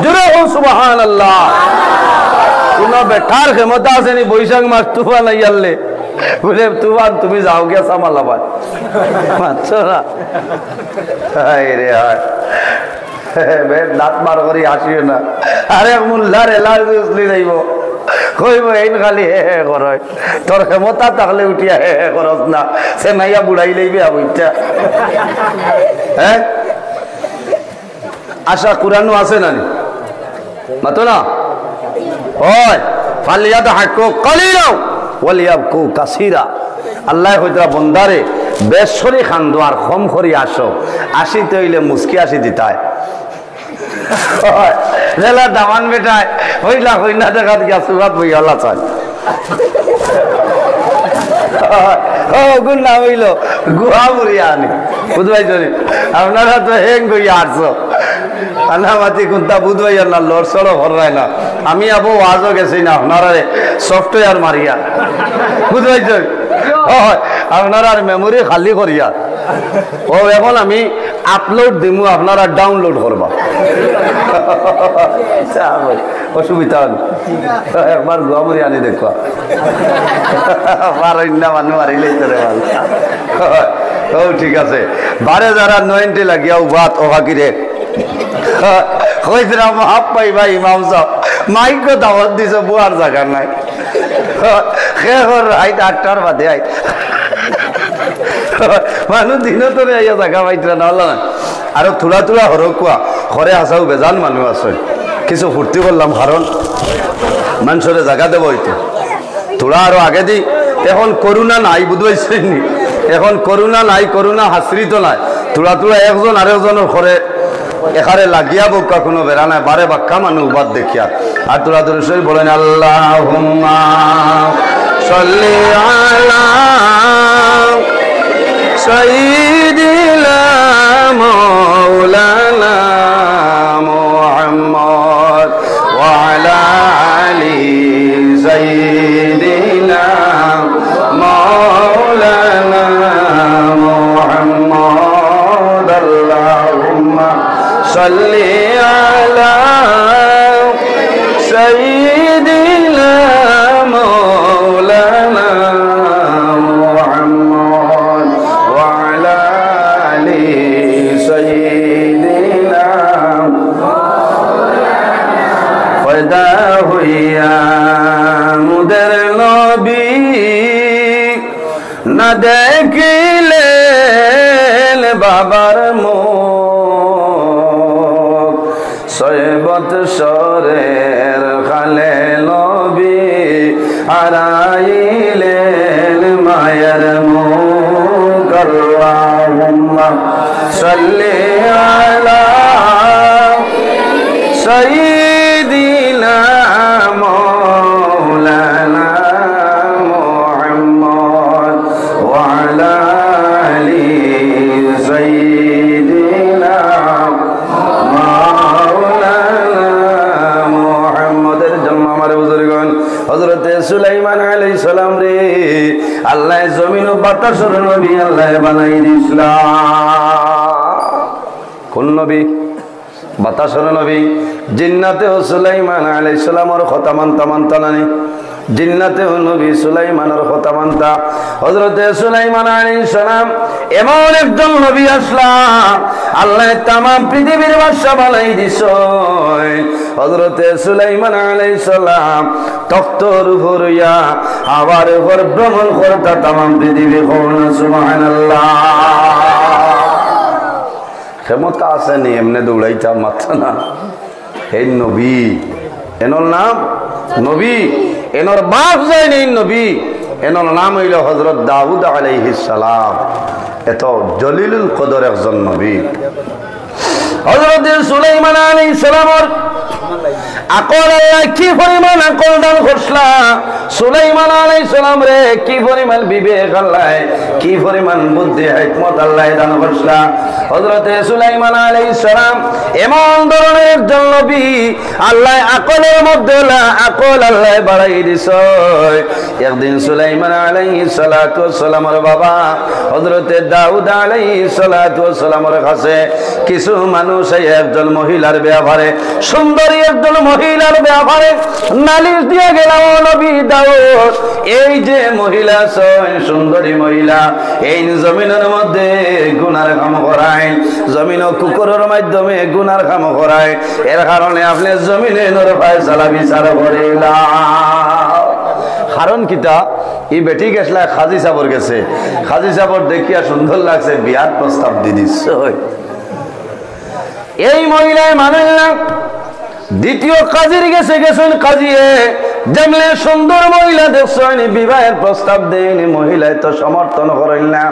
জোরে ও সুবহানাল্লাহ কোন বেটার ক্ষমতা আছে নি বৈশাখ মাস তুফান আইয়ালে বলে তুফান তুমি যাও গিয়া সামালাবাদ মাত্র না হায় রে হায় বে দাঁত মার করি আসিও না আরে মুল্লার এলার উসলি যাইব কইব এইন খালি হে হে করয় তোর ক্ষমতা তাহলে উঠিয়া হে হে করস না সে নাইয়া বুড়াই লইবে আবইটা হ্যাঁ আশা কুরআনও আছে নানি মাতো না ওই ফালিয়াদহাকু কালিলাও ওয়ালিয়াবকু কাসীরা আল্লাহ কইতরা বন্দারে বেশরি খান্দো আর কম করি আসো আসিতে হইলে মুস্কি আসি দিতায় রেলা দামান বেটায় হইলা হইনা দেখাত গিয়া সুরাত বই আল্লাহ চাই ও গুণ না হইল গুহা মুড়িয়া আনি বুঝবাই চলি আপনারা তো হেং গইয়া আসছো আনামাতি কুন্তা বুঝবাই না লড়সড়ও ভরায় না আমি আবু ওয়াজও গেছি না আপনারা সফটওয়্যার মারিয়া বুঝবাই চলি আপনারা মেমোরি খালি করিয়া ও এখন আমি আপলোড দিমু আপনারা ডাউনলোড করবা অসুবিধা একবার গুয়ামুড়ি আনি দেখবা মানুষ মারিলেই তোরে ও ঠিক আছে বারে যারা 90 লাগিয়া বাত ওহাকিরে কইছিলাম হাফ পাই ভাই ইমাম সাহেব মাইক দাওয়াত দিছে বুয়ার জায়গা নাই আইত 8টার বাদে আই মানুষ দিন তোরে আইয়া জায়গা পাইতরা না হল না আরো থোড়া থোড়া হরকুয়া ঘরে আসাও বেজান মানুষ আছে কিছু ফুর্তি করলাম কারণ মানুষের জায়গা দেব হইতো থোড়া আরো আগে দি এখন করোনা নাই বুঝবাইছেন এখন করোনা নাই করোনা হাসরিত নাই থোড়া থোড়া একজন আরেকজনের ঘরে এখানে লাগিয়া বোকা কোনো বেড়া নাই বারে বাক্কা মানুষ বাদ দেখিয়া আর তোরা তোর শরীর বলেন আল্লাহুম্মা সাল্লি আলা সাইয়্যিদিনা মাওলানা মুহাম্মদ ওয়া আলা আলি সাইয়্যিদিনা মাওলানা মুহাম্মদ আল্লাহুম্মা সাল্লি আলা সাইয়্যিদিনা মাওলানা মুহাম্মদ ওয়া আলা আলি সাইয়্যিদিনা ফয়দা হইয়া মুদের নবী না দেখিলেন বাবার মুখ হারাইলেন মায়ের মুখ আল্লাহুম্মা সাল্লি আলা সাইয়্যিদিনা মাওলানা মুহাম্মদ ওয়া আলা আলি সাইয়্যিদিনা মাওলানা মুহাম্মদের জন্য আমার বুজুর্গগণ হযরতে সুলাইমান আলাইহিস সালাম রে আল্লাহ জমিন ও বাতাসের নবী আল্লাহ বানাই দিয়েছিল। কোন নবী? বাতাসের নবী। জিন্নাতেও সুলাইমান আলাইহিস সালামের কথা মানতা নানি, জিন্নাতেও নবী সুলাইমানের কথা মানতা। হযরতে সুলাইমান আলাইহিস সালাম এমন একজন নবী আসলাম আল্লাহ তামাম পৃথিবীর বাদশা বানাই দিছ। হযরতে সুলাইমান আলাইহিস সালাম তখ্তর উপর ইয়া আবার উপর ভ্রমণ করতা তামাম পৃথিবী। সুবহানাল্লাহ। ক্ষমতা আছে নি এমনি দৌড়াইতা মাথা না। এই নবী, এনর নাম নবী, এনর বাপ যায় নেই নবী, এনর নাম হইল হযরত দাউদ আলাইহিস সালাম। এত জলিলুল কদর একজন নবী। হযরত সুলাইমান আলাইহিস সালামের আকল আল্লাহ কি পরিমাণ আকল দান করছলা। সুলাইমান আলাইহিস সালাম রে কি পরিমাণ বিবেক আল্লাহ, কি পরিমাণ বুদ্ধি হিকমত আল্লাহ দান করছলা। হযরত সুলাইমান আলাইহিস সালাম এমন ধরনের একজন নবী আল্লাহ আকলের মধ্যে আকল আল্লাহ বাড়াই দিছে। একদিন সুলাইমান আলাইহিস সালাতু ওয়াস সালামের বাবা হযরত দাউদ আলাইহিস সালাতু ওয়াস সালামের কাছে কিছু মানুষ একজন মহিলার ব্যাপারে, সুন্দরী একজন মহিলার ব্যাপারে নালিশ দিয়ে গেল। নবী দাউদ, এই যে মহিলা সুন্দরী মহিলা এই জমিনের মধ্যে গুনার কাম করায়, জমিন কুকুরের মাধ্যমে গুনার কাম করায়, এর কারণে আপনি জমিনে ফায়সালা বিচার করিলা। কারণ কিতা? এই বেটি গেছলা খাজি সাবর গেছে, খাজি সাবর দেখিয়া সুন্দর লাগছে, বিয়ার প্রস্তাব দিয়ে দিচ্ছে। এই মহিলায় মানে না। দ্বিতীয় কাজীর গেছেন কাজিয়ে যেমন সুন্দর মহিলা দেখছেন বিবাহের প্রস্তাব দেয়নি, মহিলায় তো সমর্থন করেন না।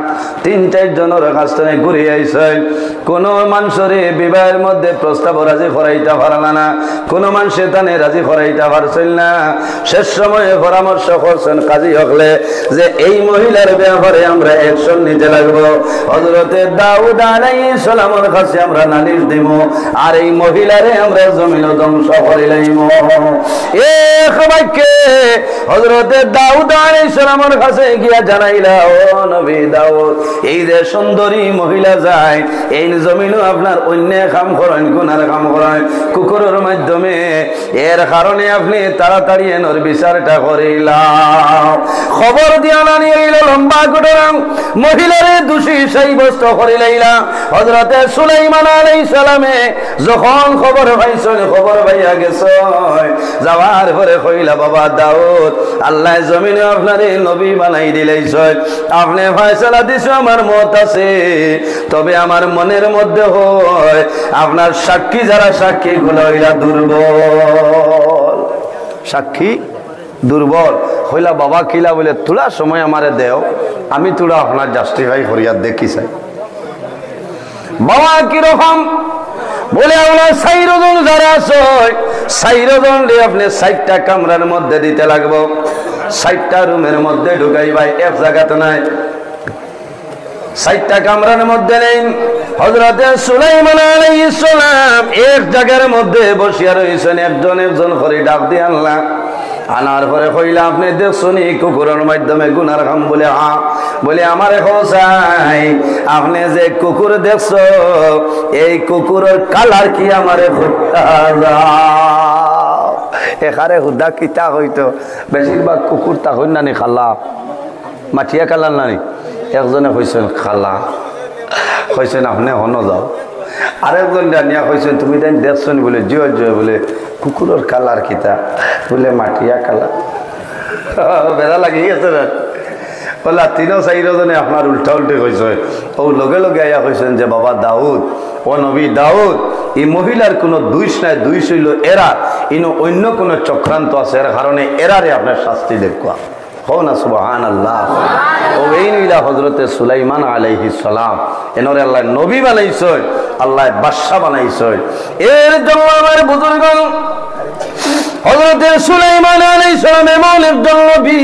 3-4 জনের কাছ থেকে ঘুরে আইসেন, কোন মানুষের বিবাহের মধ্যে প্রস্তাব রাজি করাইতে পারল না, কোন মানুষে তানে রাজি করাইতে পারছেন না। শেষ সময়ে পরামর্শ করছেন কাজী হকলে যে এই মহিলার ব্যাপারে আমরা অ্যাকশন নিতে লাগবো। হযরতে দাউদ আলাইহিস সালামের কাছে আমরা নালিশ দিব, আর এই মহিলারে আমরা জমিন ধ্বংস করে লাইব। হযরতে দাউদ আলাইহিস সালামের কাছে গিয়া জানাইলা, ও নবী দাউদ, এই যে সুন্দরী মহিলা যায় এই জমিনও আপনার অন্য কাম করেন, গুনার কাম করেন কুকুরের মাধ্যমে, এর কারণে আপনি তাড়াতাড়ি এনর বিচারটা করিলা। খবর দিয়া না নিয়ে এলো লম্বা ঘটনা, মহিলারে দোষী সাব্যস্ত করে লাইলা। হযরতে সুলাইমান আলাইহিস সালামে যখন খবর পাইছেন, খবর পাইয়া গেছে, যাওয়ার পরে কইলা, বাবা দাউদ, আল্লাহ জমিনে আপনার নবী বানাই দিলাইছে, আপনি ফয়সালা দিছো, আমার মত আছে, তবে আমার মনের মধ্যে হয় আপনার সাক্ষী যারা সাক্ষী গুলো হইলা দুর্বল, সাক্ষী দুর্বল হইলা। বাবা কিলা বলে তোলা সময় আমারে দেও, আমি তোলা আপনার জাস্টিফাই করিয়া দেখি চাই। বাবা কিরকম বলে, আপনার 4 জন যারা আছে 4 জন আপনি 4টা কামরার মধ্যে দিতে লাগবো, 4টা রুমের মধ্যে ঢুকাইবাই, এক জায়গাতে নাই, 4টা কামরার মধ্যে নেই। হযরতে সুলাইমান আলাইহিস সালাম এক জায়গার মধ্যে বসিয়া রয়েছেন, একজন করে ডাক দিয়ে আনলাম। আনার পরে কইলা, আপনি দেখছনি কুকুরের মাধ্যমে গুনার কাম? বলে হ্যাঁ। বলে আমার চাই, আপনি যে কুকুর দেখছ এই কুকুরের কালার কি আমারে এখানে হুদা কিতা হইতো, বেশিরভাগ কুকুর তা হইন নানি খালা, মাঠিয়া কালার নানি। একজনে কইছেন খালা, কইছেন আপনি হন যাও। আরেকজন জানিয়া কইছেন তুমি তাই দেখছেন? বলে জয় জয়। বলে কুকুরের কালার কিতা? বলে মাটিয়া কালার। বেড়া লাগি গেছে না? বলে 3-4 জনে আপনার উল্টা উল্টে কইছে। ও লগে লগে আইয়া কইছেন যে বাবা দাউদ, ও নবী দাউদ, এই মহিলার কোনো দুইশ নাই, দুইশ হইল এরা ইনো অন্য কোনো চক্রান্ত আছে, এর কারণে এরারে আপনার শাস্তি দেখবা। হো না সুবহানাল্লাহ। ও এই নিলা হযরতে সুলাইমান আলাইহিস সালাম এনরে আল্লাহ নবী বানাইছেন, আল্লাহ বাদশা বানাইছেন। এর জন্য আমার বুজুর্গগণ হযরতে সুলাইমান আলাইহিস সালাম এমন একজন নবী,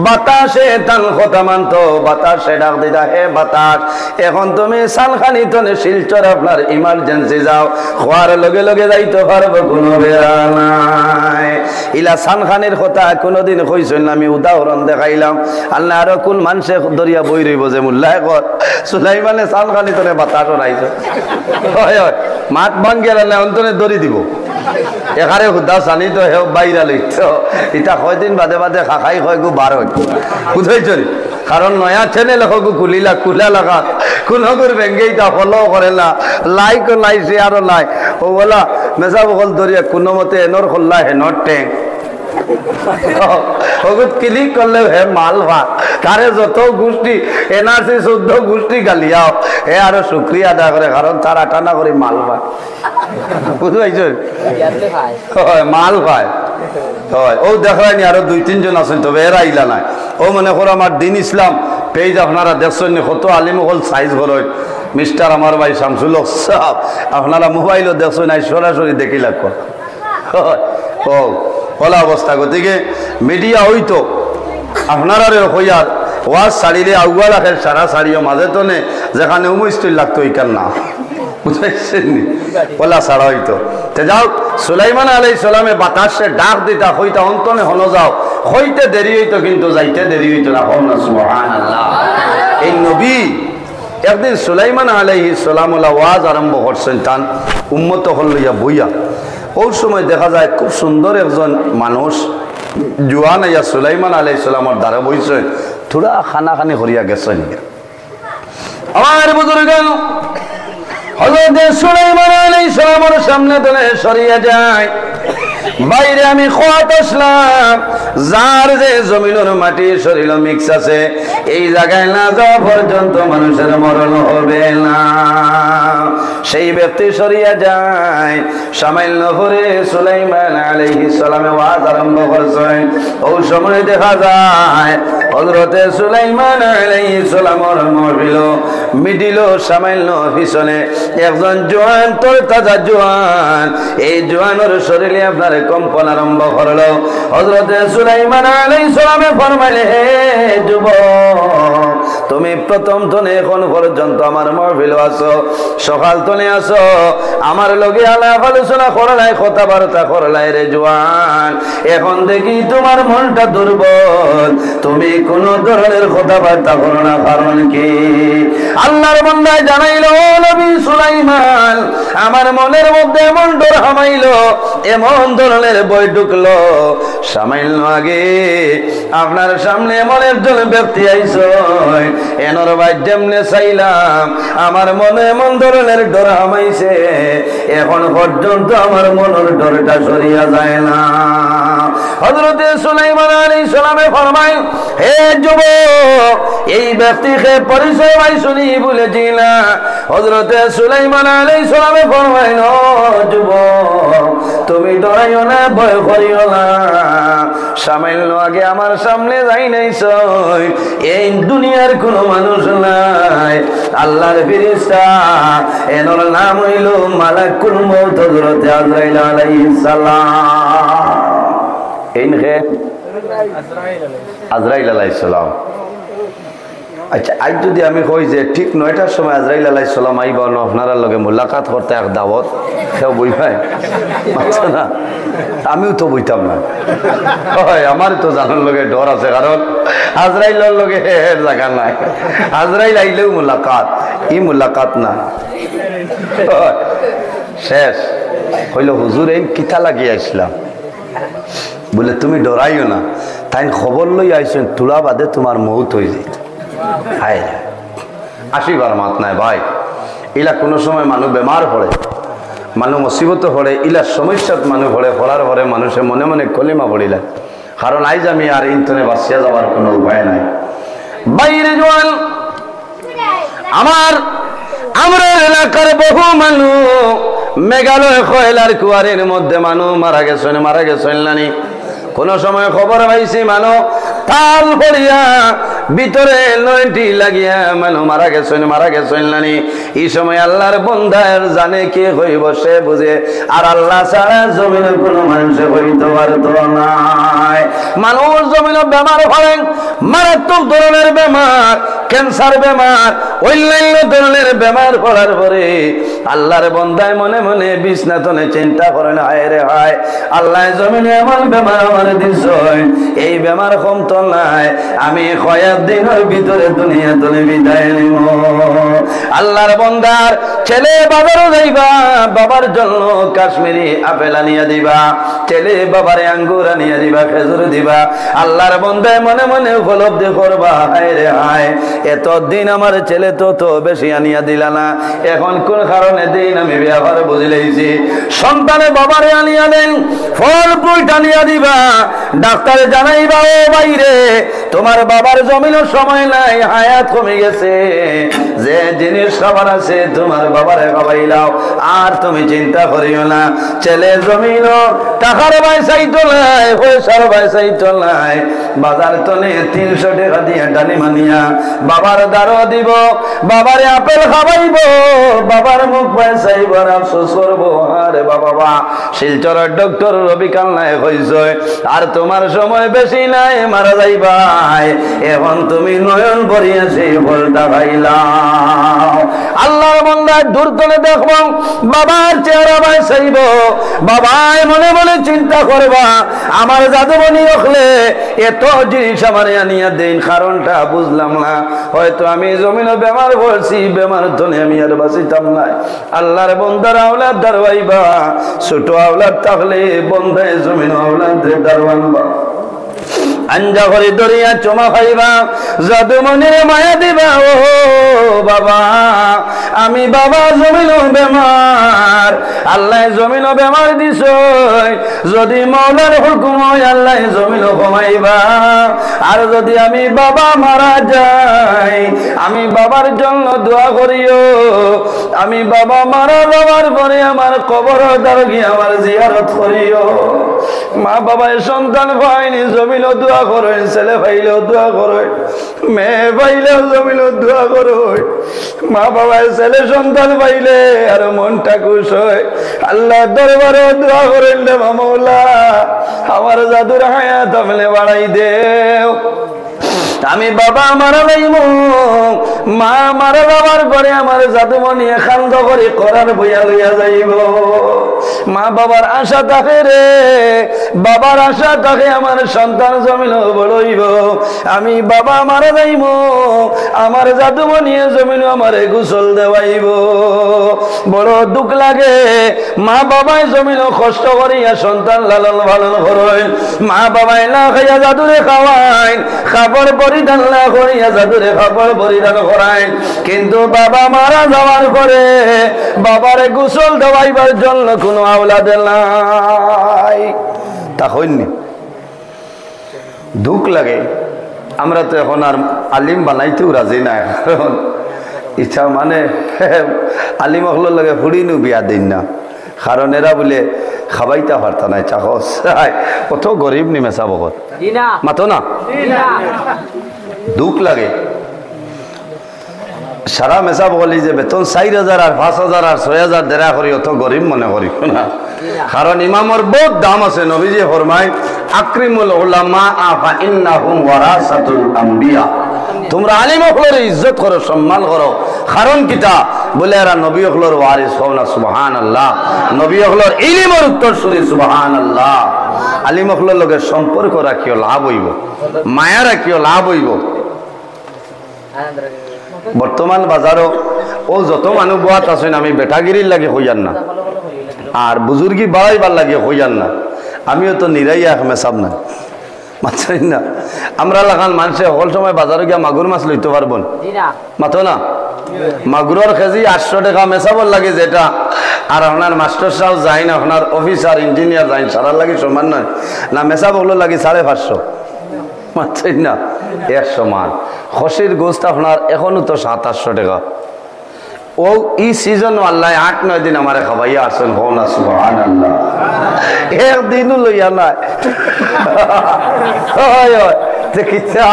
বাতাসে তান কথা মানতো, বাতাসে ডাক দিতা, হে বাতাস এখন তুমি সালখানি তনে শিলচর আপনার ইমার্জেন্সি যাও, খোয়ার লগে লগে যাইতে পারবো, কোনো বেড়া নাই। ইলা সালখানির কথা কোনোদিন কইছেন না, আমি উদাহরণ দেখাইলাম। আল্লাহ আরো কোন মানুষে দরিয়া বই রইব যে মুল্লায় কর সুলাইমানে সালখানি তনে বাতাস রাইছে, হয় হয় মাঠ ভাঙ্গিয়া আল্লাহ অন্তনে দড়ি দিব এখানে হুদা জানি তো হে বাইরা লইত এটা কয়দিন বাদে বাদে খাখাই হয় গো বার হয় বুঝাইছেন। কারণ নয়া চ্যানেল হগু খুলিলা খুলা লাগা কোন হগুর ব্যাঙ্গে এটা ফলো করে না, লাইক লাই শেয়ারও লাই ও বলা মেজা বকল দরিয়া কোনো মতে এনর খোল্লা হেনর ট্যাঙ্ক হগুত ক্লিক করলে হে মাল ভা তারে যত গোষ্ঠী এনআরসি 14 গোষ্ঠী গালিয়াও হে আরো শুক্রিয়া আদা করে, কারণ তারা টানা করে মাল ভা বুঝতে পাইছেন, মাল পায় হয়। ও দেখায়নি আরো 2-3 জন আছেন, তবে এরা আইলা নাই। ও মনে করো আমার দিন ইসলাম পেজ আপনারা দেখছেন কত আলিম হল সাইজ হল, মিস্টার আমার ভাই শামসুল হক সাহেব আপনারা মোবাইলও দেখছেন, নাই সরাসরি দেখি লাগো ও ওলা অবস্থা। গতিকে মিডিয়া হইতো আপনারা হইয়ার ওয়াজ শাড়িরে আগুয়া রাখেন সারা শাড়িও মাঝে তো নে যেখানে উমস্তিল লাগতো ওইখান না বুঝাইছেন ওলা ছাড়া হইতো। যাও সুলাইমান আলাইহিস সালামে বাতাসে ডাক দিতা হইতা অন্তনে হলো যাও, হইতে দেরি হইতো কিন্তু যাইতে দেরি হইতো না। সুবহানাল্লাহ। এই নবী একদিন সুলাইমান আলাইহিস সালাম ওয়াজ আরম্ভ করছেন, তান উম্মত হল লইয়া বইয়া। ওই সময় দেখা যায় খুব সুন্দর একজন মানুষ জোয়ান আইয়া সুলাইমান আলাইহিস সালামের দ্বারা বইছে, থোড়া খানাখানি হরিয়া গেছেন। আমার বুজুর্গগণ হযরত সুলাইমান আলাইহিস সালামের সামনে দলে সরিয়ে যায়, বাইরে আমি খোয়াত আসলাম, যার যে জমিনের মাটি শরীর মিক্স আছে এই জায়গায় না যাওয়া পর্যন্ত মানুষের মরণ হবে না। সেই ব্যক্তি সরিয়া যায়, সামান্য করে সুলাইমান আলাইহিস সালামে ওয়াজ আরম্ভ করছেন। ওই সময় দেখা যায় হযরতে সুলাইমান আলাইহিস সালামের মহফিল মিডিল সামান্য পিছনে একজন জোয়ান তরতাজা জোয়ান, এই জোয়ানের শরীরে আপনার কম্পন আরম্ভ করলো। হযরতে সুলাইমান আলাইহিস সালামে ফরমাইলে, হে যুবক তুমি প্রথম তনে এখন পর্যন্ত আমার মহফিল আছো, সকাল তনে আছো, আমার লগে আলাপ আলোচনা করলাই, কথাবার্তা করলাই রে জোয়ান, এখন দেখি তোমার মনটা দুর্বল, তুমি কোন ধরনের কথাবার্তা করো না, কারণ কি? আল্লাহর বান্দায় জানাইলো, ও নবী সুলাইমান আমার মনের মধ্যে এমন ডর হামাইলো, এমন ধরনের বই ঢুকলো, সামান্য আগে আপনার সামনে এমন একজন ব্যক্তি আইছো, এনর ভাই যেমনে চাইলাম আমার মনে এমন ধরনের ডর হামাইছে, এখন পর্যন্ত আমার মনের ডরটা সরিয়া যায় না। হযরতে সুলাইমান আলাইহিস সালামে ফরমায়, হে যুবক এই ব্যক্তিকে পরিচয় ভাই শুনি বলেছি না। হযরতে সুলাইমান আলাইহিস সালামে ফরমায়, ও যুবক তুমি ডরাইও না, ভয় করিও না, সামান্য আগে আমার সামনে যাই নাইছ, এই দুনিয়ার কোনো মানুষ নাই, আল্লাহর ফেরেশতা, এর নাম হইল মালাকুল মউত হযরতে আজরাইল আলাইহিস সালাম। এই নে আজরাইল আলাইহিস সালাম। আচ্ছা আজ যদি আমি কই যে ঠিক 9টার সময় আজরাইল আলাইহিস সালাম আইবা না, আপনারা লগে মুলাকাত করতে এক দাওয়াত, কেউ বই ভাই আচ্ছা না, আমিও তো বইতাম না, আমার তো জানার লগে ডর আছে, কারণ আজরাইলের লগে জায়গা নাই, আজরাইল আইলেও মুলাকাত, ই মুলাকাত না, শেষ হইল হুজুর এই কিতা লাগিয়ে আসলাম, বলে তুমি ডরাইও না, তাই খবর লই আইছেন তুলা বাদে তোমার মৌত হয়ে যেত। হায় আসিবার মাত নাই ভাই, ইলা কোনো সময় মানুষ বেমার পড়ে, মানুষ মুসিবত পড়ে, ইলার সমস্যাত মানুষ পড়ে, পড়ার পরে মানুষে মনে মনে কলিমা পড়িলা, কারণ আইজ আমি আর ইন্তনে বাঁচিয়া যাওয়ার কোনো উপায় নাই। বাইরে জোয়ান আমার এলাকার বহু মানুষ মেঘালয় কয়লার কুয়ারের মধ্যে মানুষ মারা গেছেন নানি কোন সময় খবর পাইছি মানুষ তাল পড়িয়া ভিতরে লয়টি লাগিয়া মানুষ মারা গেছেন নানি এই সময় আল্লাহর বান্দার জানে কে হইব সে বুঝে আর আল্লাহ ছাড়া জমিনে কোনো মানুষ হইতে পারত না মানুষ জমিনে বেমার হলেন মারাত্মক ধরনের বেমার ক্যান্সার বেমার অন্যান্য ধরনের বেমার পড়ার পরে আল্লাহর বান্দায় মনে মনে বিছনাতনে চিন্তা করেন হায় রে হায় আল্লাহ জমিনে এমন বেমার আমার দিছ এই বেমার কমত নাই আমি কয়েক দিনের ভিতরে দুনিয়া তুলে বিদায় নিব আল্লাহর বান্দার ছেলে বাবারও যাইবা বাবার জন্য কাশ্মীরি আপেল আনিয়া দিবা ছেলে বাবারে আঙ্গুর আনিয়া দিবা খেজুর দিবা আল্লাহর বান্দায় মনে মনে উপলব্ধি করবা হায় রে হায় এতদিন আমার ছেলে তো বেশি আনিয়া দিলা না এখন কোন কারণে দিন আমি ব্যবহার বুঝে লইছি সন্তানে বাবারে আনিয়া দেন ফল ফ্রুট আনিয়া দিবা ডাক্তারে জানাইবা ও বাইরে তোমার বাবার জমিনও সময় নাই হায়াত কমে গেছে যে জিনিস খাবার আছে তোমার বাবারে খাওয়াইলাও আর তুমি চিন্তা করিও না ছেলে জমিনও টাকার পয়সাইতো নাই পয়সার পয়সাইতো নাই বাজার তনে 300 টাকা দিয়ে টানি মানিয়া বাবার দারো দিব বাবারে আপেল খাওয়াইব বাবার মুখ পয়সাইব আফসোস করবো আরে বাবা শিলচরের ডক্টর রবি কালনায় হইছে আর তোমার সময় বেশি নাই মারা যাইবাই এখন তুমি নয়ন ভরিয়া সেই ফলটা খাইলাও আল্লাহর বান্দা দূর তলে দেখবো বাবার চেহারা পয়সাইব বাবাই মনে মনে চিন্তা করবা আমার জাদুমণি রাখলে এত জিনিস আমার আনিয়া দেন কারণটা বুঝলাম না হয়তো আমি জমিনে বেমার পড়ছি বেমার ধনে আমি আর বাঁচিতাম না আল্লাহর বান্দার আওলাদ দারওয়াইবা ছোট আওলাদ থাকলে বন্ধায় জমিন আওলাদ দারওয়ানবা আঞ্জা করে দরিয়া চমা খাইবা জাদুমণির মায়া দিবা ও বাবা আমি বাবা জমিন বেমার আল্লাহ জমিন বেমার দিছ যদি মৌলার হুকুম হয় আল্লাহ জমিন কমাইবা আর যদি আমি বাবা মারা যাই আমি বাবার জন্য দোয়া করিও আমি বাবা মারা যাওয়ার পরে আমার কবর দাঁড়িয়ে আমার জিয়ারত করিও মা বাবায় সন্তান পায়নি জমিন দোয়া করো ছেলে পাইলেও দোয়া করো মেয়ে পাইলেও জমিন দোয়া করো মা বাবায় ছেলে সন্তান পাইলে আর মনটা খুশ হয় আল্লাহ দরবারে দোয়া করেন রে মামলা আমার জাদুর হায়াত আপনি বাড়াই দেও আমি বাবা মারা যাইব মা মারা যাওয়ার পরে আমার জাদুমণি খান্দ করে করার বইয়া লইয়া যাইব মা বাবার আশা থাকে রে বাবার আশা থাকে আমার সন্তান জমিন বড়ইব আমি বাবা মারা যাইব আমার জাদুমণি জমিন আমারে গোসল দেওয়াইব বড় দুঃখ লাগে মা বাবায় জমিন কষ্ট করিয়া সন্তান লালন পালন করেন মা বাবায় না খাইয়া জাদুরে খাওয়াইন খাবার পরিধান না করিয়া জাদুরে খাবার পরিধান করাইন কিন্তু বাবা মারা যাওয়ার পরে বাবারে গোসল দেওয়াইবার জন্য কোনো আওলাদ নাই তা হইনি দুঃখ লাগে আমরা তো এখন আর আলিম বানাইতেও রাজি না এখন ইচ্ছা মানে আলিম হল লাগে ফুড়িনু বিয়া দিন না কারণ এরা বলে খাবাইতে পারতা নাই চাকস কত গরিব নি মেসা বকত মাতো না দুঃখ লাগে সারা মেসা বলি যে বেতন 4,000 আর 5,000 আর 6,000 দেরা করি অত গরিব মনে করি না কারণ ইমামর বহুত দাম আছে নবীজি ফরমায় আকরিমুল উলামা আফা ইন্নাহুম ওয়ারাসাতুল আম্বিয়া তোমরা আলিম হকলের ইজ্জত করো সম্মান করো কারণ কিতা বলে এরা নবী হকলের ওয়ারিস হও না সুবহানাল্লাহ নবী হকলের ইলমের উত্তরসূরি সুবহানাল্লাহ আলিম হকলের লগে সম্পর্ক রাখিও লাভ হইব মায়া রাখিও লাভ হইব বর্তমান বাজারও ও যত মানুষ বাত আছেন আমি বেটাগিরির লাগে হইয়ান না আর বুজুর্গি বাড়াইবার লাগে হইয়ান না আমিও তো নিরাইয়া মেসাব না মাত্রাই না আমরা লাগান মানুষে সকল সময় বাজারে গিয়া মাগুর মাছ লইতে পারবো মাথো না মাগুরের কেজি 800 টাকা মেসাবর লাগে যেটা আর আপনার মাস্টার সাহেব যাই না আপনার অফিসার ইঞ্জিনিয়ার যাই সারার লাগে সমান নয় না মেসাব হলো লাগে 550 মাত্রাই না 100 মান খসির গোস্ত আপনার এখনো তো 2700 টাকা ও ই সিজন আল্লাহ 8-9 দিন আমারে খাওয়াইয়া আসেন হো না সুবহানাল্লাহ একদিনও লইয়া নাই দেখিছা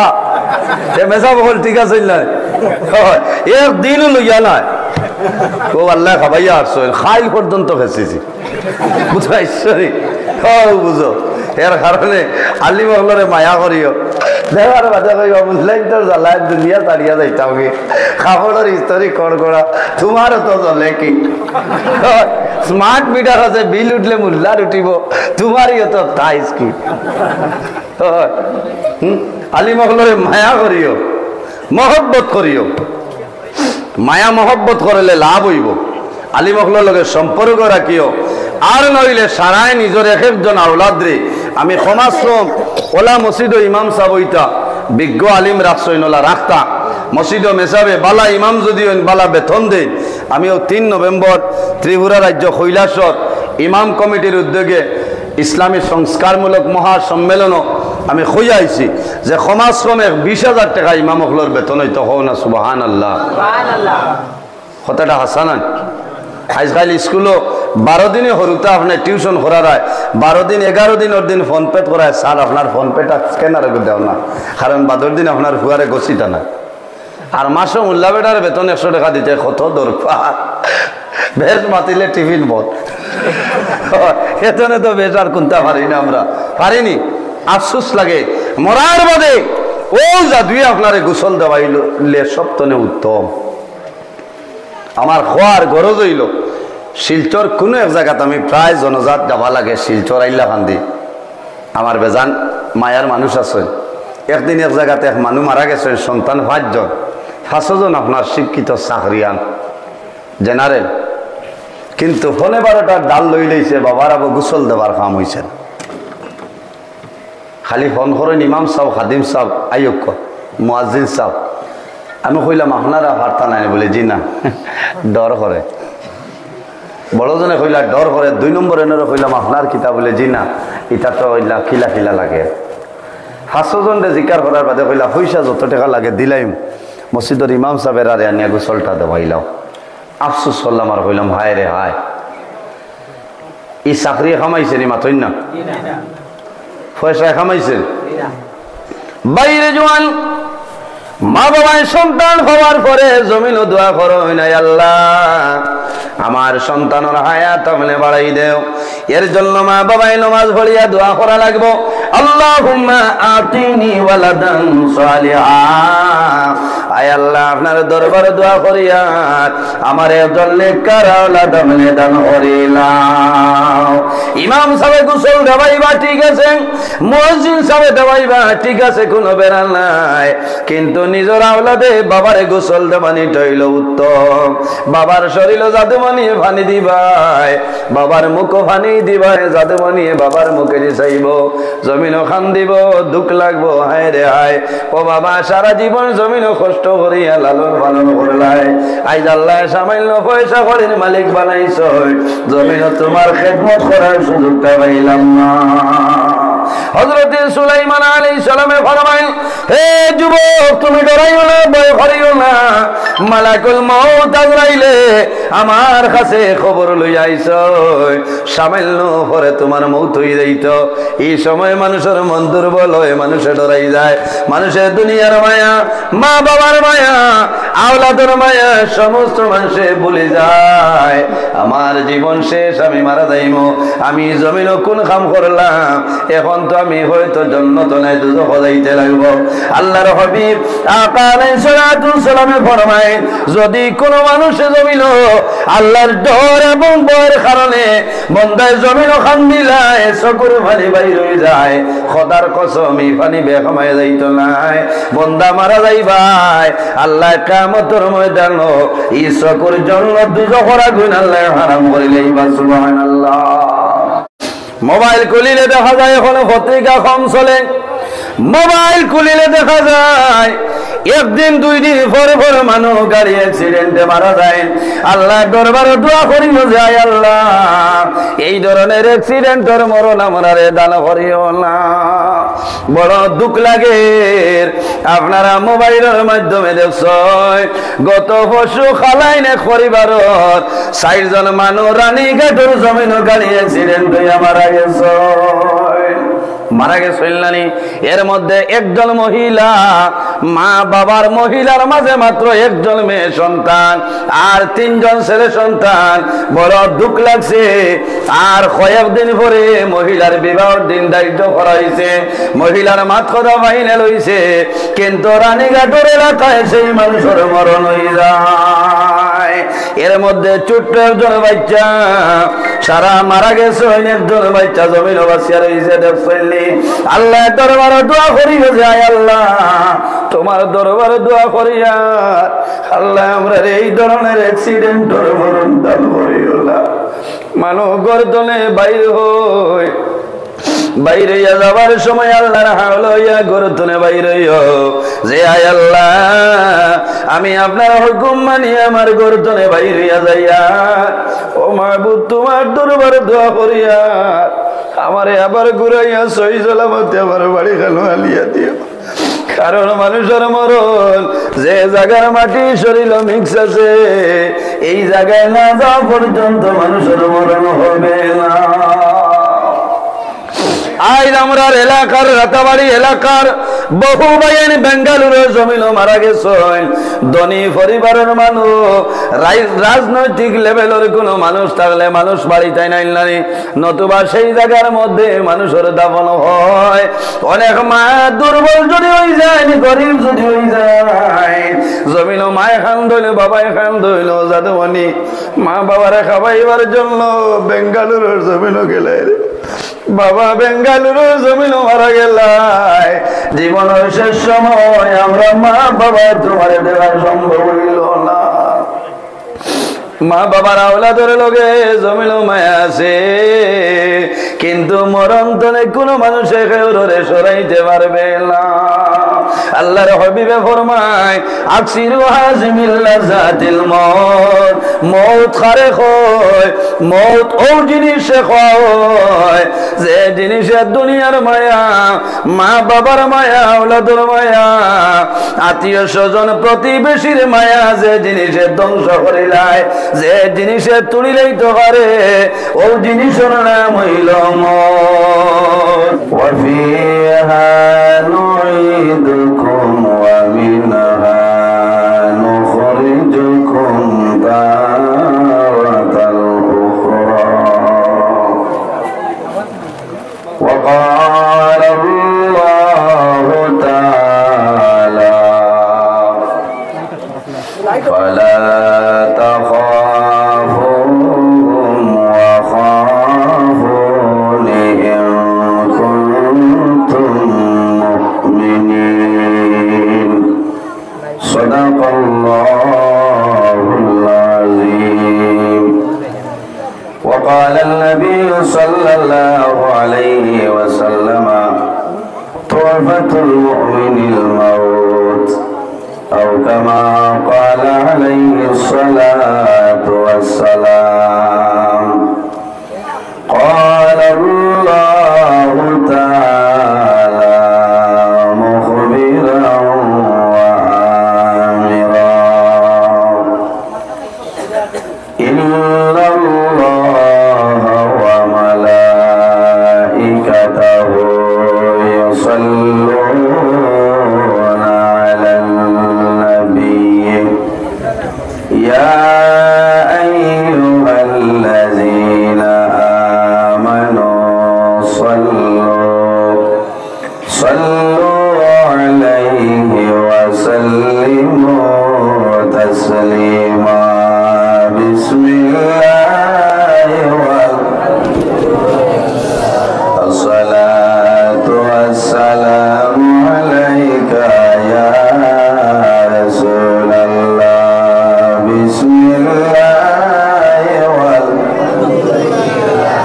মেসা বল ঠিক আছে না একদিনও লইয়া নাই ও আল্লাহ খাওয়াইয়া আসেন খাইল পর্যন্ত খেয়েছি বুঝাইছরি বুঝো এর কারণে আলী মহলরে মায়া করিও দেখার বাদে কইবা বুঝলাই তোর জ্বালায় দুনিয়া তাড়িয়া যাইতাম কি খাবারের স্তরি কর করা তোমারও তো জ্বলে কি স্মার্ট মিটার আছে বিল উঠলে মুল্লার উঠিব তোমারই তো তাইস কি আলী মহলরে মায়া করিও মহব্বত করিও মায়া মহব্বত করলে লাভ হইব আলী মহলের লগে সম্পর্ক রাখিও আর নইলে সারায় নিজের এক একজন আওলাদরে আমি সমাজশ্রম ওলা মসজিদ ইমাম সাহেব হইতা বিজ্ঞ আলিম রাখছইনলা রাখতা মসজিদ মেসাবে বালা ইমাম যদি বালা বেতন দেন আমিও 3 নভেম্বর ত্রিপুরা রাজ্য কৈলাসর ইমাম কমিটির উদ্যোগে ইসলামী সংস্কারমূলক মহাসম্মেলনও আমি কইয়া আইছি যে সমাজশ্রমে 20,000 টাকা ইমাম হলর বেতন হইতো হও না সুবহানাল্লাহ কথাটা হাসানান আজকাল স্কুলও 12 দিনে হরুতা আপনার টিউশন করার 12 দিন 11 দিন ওর দিন ফোন পে করায় স্যার আপনার ফোন পেটা স্ক্যানারে দেও না কারণ 12 দিন আপনার ফুয়ারে গছিটা না আর মাসে মোল্লা বেটার বেতন 100 টাকা দিতে কত দরকার বেশ মাতিলে টিফিন বল এতনে তো বেশ আর কোনটা পারি না আমরা পারিনি আফসোস লাগে মরার বাদে ও জাদুই আপনারে গোসল দেওয়াইলে সপ্তনে উত্তম আমার খোয়ার গরজ হইল শিলচর কোনো এক জায়গাতে আমি প্রায় জনজাত যাবা লাগে শিলচর আইলা কান্দি আমার বেজান মায়ার মানুষ আছে একদিন এক জায়গাতে এক মানুষ মারা গেছে সন্তান 5 জন 5 জন আপনার শিক্ষিত চাকরিয়ান জেনারেল কিন্তু ফোনে 12টার ডাল লই লইছে বাবার আবার গোসল দেবার কাম হয়েছে খালি ফোন করেন ইমাম সাহেব খাদিম সাহেব আইয়ক মুয়াজ্জিন সাহেব আমি কইলাম আপনারা ভার্তা নাই বলে জি না ডর করে বড়জনে কইলা ডর করে 2 নম্বর এনারে কইলাম আপনার কিতাব বলে জি না এটা তো ওইলা খিলা খিলা লাগে 500 জন জিকার করার বাদে কইলা পয়সা যত টাকা লাগে দিলাইম মসজিদের ইমাম সাহেবের আরে আনিয়া গোসলটা দেওয়াইলাও আফসোস করলাম আর কইলাম হায় রে হায় এই চাকরি খামাইছে নি মাথইন না পয়সা খামাইছে বাইরে জওয়ান মা বাবায় সন্তান হওয়ার পরে জমিনও দোয়া করো নাই আল্লাহ আমার সন্তানের হায়াত আমলে বাড়াই দেও এর জন্য মা বাবায় নামাজ পড়িয়া দোয়া করা লাগবো আল্লাহুম্মা আতিনি ওয়ালাদান সালিহা আয় আল্লাহ আপনার দরবারে দোয়া করিয়া আমার একজন নেককার আওলাদ আমলে দান করিলাও ইমাম সাহেব গোসল দেওয়াইবা ঠিক আছে মুয়াজ্জিন সাহেব দেওয়াইবা ঠিক আছে কোনো বেড়া নাই কিন্তু নিজের আওলাদে বাবারে গোসল দেবানি হইল উত্তম বাবার শরীর জাদুমানি পানি দিবাই বাবার মুখ পানি দিবাই জাদুমানি বাবার মুখে চাইব জমিনও খান দিব দুঃখ লাগবো হায় রে হায় ও বাবা সারা জীবন জমিনও কষ্ট করিয়া লালন পালন করলাই আইজ আল্লাহ সামান্য পয়সা করির মালিক বানাইছ জমিনও তোমার খেদমত করার সুযোগটা পাইলাম না হযরত সুলাইমান আলাইহিস সালামে ফরমাইল হে যুবক তুমি ডরাইও না ভয় করিও না মালাকুল মউত আজরাইলে আমার কাছে খবর লই আইছো সামান্য পরে তোমার মউত হই যাইত এই সময় মানুষের মন দুর্বল হয় মানুষে ডরাই যায় মানুষের দুনিয়ার মায়া মা বাবার মায়া আওলাদের মায়া সমস্ত মানুষে ভুলে যায় আমার জীবন শেষ আমি মারা যাইমু আমি জমিনও কোন কাম করলাম এখন তো আমি হয়তো জান্নাত নাই দুজখ যাইতে লাগবো আল্লাহর হাবিব আকা আলাইহিস সালাতু সালামে ফরমায় যদি কোন মানুষ জমিন আল্লাহর ডর এবং ভয়ের কারণে বন্দায় জমিন খান দিলায় চকুর পানি বাইর হয়ে যায় খোদার কসম এই পানি বেকামায় যাইতো নাই বন্দা মারা যাইবাই আল্লাহ কিয়ামতের ময়দানে এই চকুর জন্য দুজখের আগুন আল্লাহ হারাম করে লইবা সুবহানাল্লাহ মোবাইল খুলিলে দেখা যায় এখন পত্রিকা কম চলে মোবাইল খুলিলে দেখা যায় একদিন 2 দিন পরে পরে মানুষ গাড়ি অ্যাক্সিডেন্টে মারা যায় আল্লাহ দরবারে দোয়া করিব যায় আল্লাহ এই ধরনের অ্যাক্সিডেন্টের মরণ আমারে দান করিও না বড় দুঃখ লাগে আপনারা মোবাইলের মাধ্যমে দেখছেন গত পরশু খালাইনে পরিবারত 4 জন মানুষ রানীঘাটের জমিন গাড়ি অ্যাক্সিডেন্ট হয়ে মারা গেছিল নানি। এর মধ্যে একজন মহিলা, মা বাবার মহিলার মাঝে মাত্র একজন মেয়ে সন্তান আর 3 জন ছেলে সন্তান। বড় দুঃখ লাগছে। আর কয়েকদিন পরে মহিলার বিবাহের দিন দায়িত্ব করা হয়েছে, মহিলার মাত কথা বাহিনী লইছে, কিন্তু রানীঘাটের এলাকায় সেই মানুষের মরণ হয়ে যায়। এর মধ্যে ছোট্ট একজন বাচ্চা সারা মারা গেছে, একজন বাচ্চা জমিন বাসিয়া রয়েছে। দেখছেন আল্লাহ দরবারে দোয়া করি যায়, আল্লাহ তোমার দরবারে দোয়া করিয়া আল্লাহ আমরা এই ধরনের অ্যাক্সিডেন্টের মরণ দান করিও না। মানুষ গর্দনে বাইর হয়, বাইরে যাবার সময় আল্লাহর হাওলা হইয়া গর্দনে বাইর হইও যে আয় আল্লাহ আমি আপনার হুকুম মানি আমার গর্দনে বাইর হইয়া যাইয়া ও মাহবুব তোমার দরবারে দোয়া করিয়া আমারে আবার ঘুরাইয়া সহি সালামতে আমার বাড়ি খালো আলিয়া দিও। কারণ মানুষের মরণ যে জায়গার মাটি শরীর মিক্স আছে এই জায়গায় না যাওয়া পর্যন্ত মানুষের মরণ হবে না। আজ আমরা এলাকার রাতাবাড়ি এলাকার বহু ভাইয়ের বেঙ্গালুরুর জমিনও মারা গেছেন। ধনী পরিবারের মানুষ, রাজনৈতিক লেভেলের কোনো মানুষ থাকলে মানুষ বাড়িতে নাইলানি, নতুবা সেই জায়গার মধ্যে মানুষের দাফন হয়। অনেক মা দুর্বল যদি হয়ে যায়, গরিব যদি হয়ে যায়, জমিনও মায় খান ধইল বাবায় খান ধইল যাদবনি মা বাবারে খাবাইবার জন্য বেঙ্গালুরুর জমিনও গেলে বাবা বেঙ্গালুরুর জমিনও মারা গেলাই। জীবনের শেষ সময় আমরা মা বাবা তোমার দেওয়া সম্ভব হইল না। মা বাবার আওলাদের লগে জমিনও মায়া আছে, কিন্তু মরণ তলে কোনো মানুষে কেউরে সরাইতে পারবে না। আল্লাহর হাবিবে ফরমায় আকসিরু হাজিমিল লাযাতিল মউত, মউত খারে হয়, মউত ও জিনিসে হয় যে জিনিসের দুনিয়ার মায়া, মা বাবার মায়া, আওলাদের মায়া, আত্মীয় স্বজন প্রতিবেশীর মায়া, যে জিনিসের ধ্বংস করিলায়, যে জিনিসের তুলিলেই তো পারে ও জিনিসের নাম হইল মউত। ওয়া ফিহা নুঈদুকুম ওয়া মিনহা নুখরিজুকুম তারাতাল উখরা। ওয়া ক্বালা আল্লাহু তাআলা ফালা তাখাফুহুম ওয়া খাফুনি ইন কুনতুম মুমিনিন। সাদাকাল্লাহুল আযীম। وقال النبي صلى الله عليه وسلم طعفة المؤمن الموت أو كما قال عليه الصلاة والسلام. قال الله تعالى مخبرا وآمرا إن الله وملائكته يصلون على النبي يا أيها الذين آمنوا صلوا عليه وسلموا تسليما. بسم الله والصلاة والسلام عليك يا رسول الله. بسم الله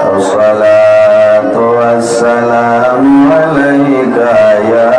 والصلاة والسلام عليك يا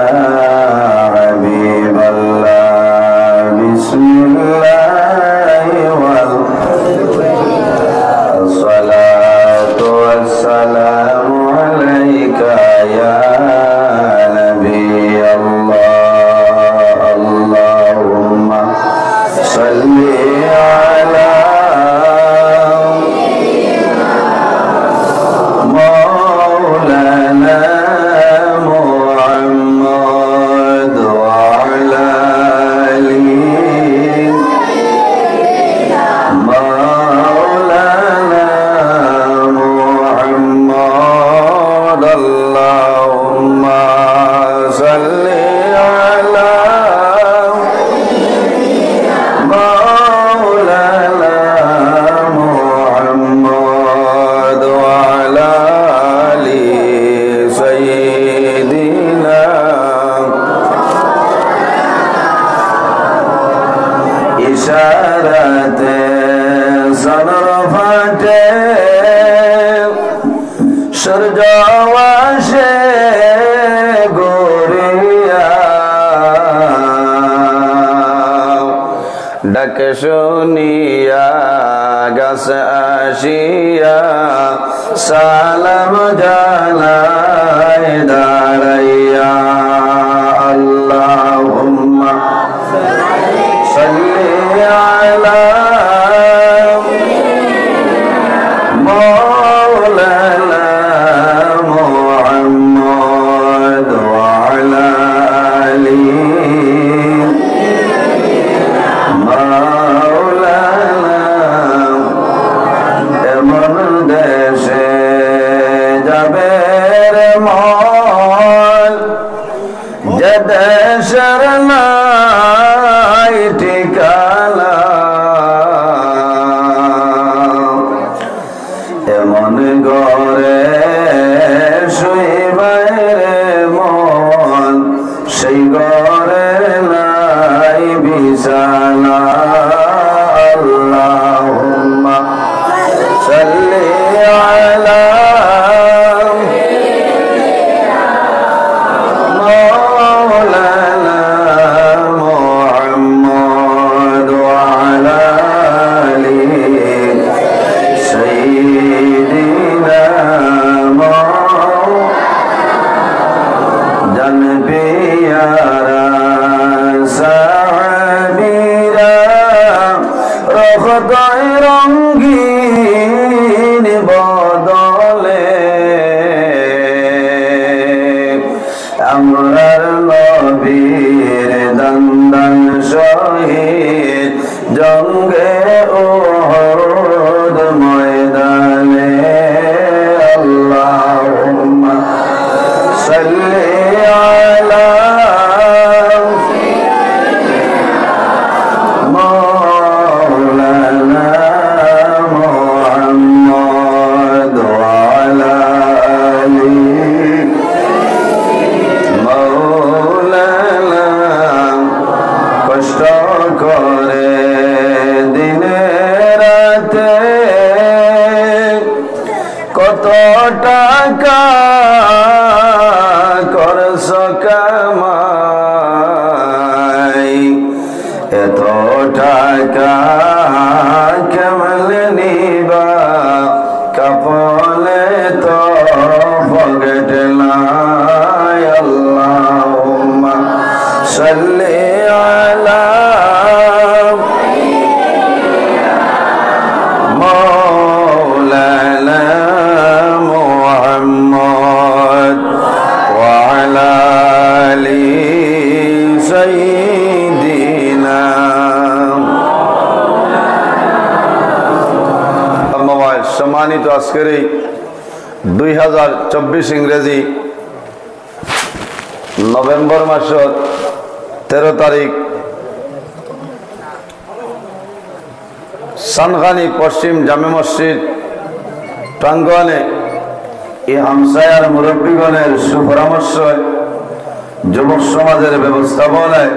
ডাক শুনিয়া গাছ আসিয়া সালাম জানায় দাঁড়াইয়া আল্লাহুম্মা সাল্লি আলা মাওলানা মুহাম্মদ ওয়া আলা আলি মাওলানা এমন দেশে যাবে রে মন যে দেশের নাই ঠিকানা এমন ঘরে শুইবে রে মন সেই ঘরে নাই বিছানা আল্লাহুম্মা সাল্লি আলা মাওলানা মুহাম্মদ ওয়া আলা আলি সাইয়্যিদিনা জানবিয়ারা সাহাবীরা রহদাই রঙ্গিন বদলে আমরার নবীর দন্দন শহীদ জঙ্গে উহুদ ময়দানে আল্লাহুম্মা সাল্লি আলা মাওলানা মুহাম্মদ ওয়া আলা আলি মাওলানা কষ্ট করে দিনে রাতে কত টাকা করছ কামাই এত টাকা কেমনে নিবা কাপলে তো পকেট নাই আল্লাহুম্মা সাল্লি আলা মাওলানা মুহাম্মদ ওয়া আলা আলি সাইয়্যিদিনা সম্মানিত আজকের এই 2024 ইংরেজি নভেম্বর মাসের 13 তারিখ সানখানি পশ্চিম জামে মসজিদ প্রাঙ্গণে এই হামসায়ার মুরব্বীগণের সুপরামর্শ যুবক সমাজের ব্যবস্থাপনায়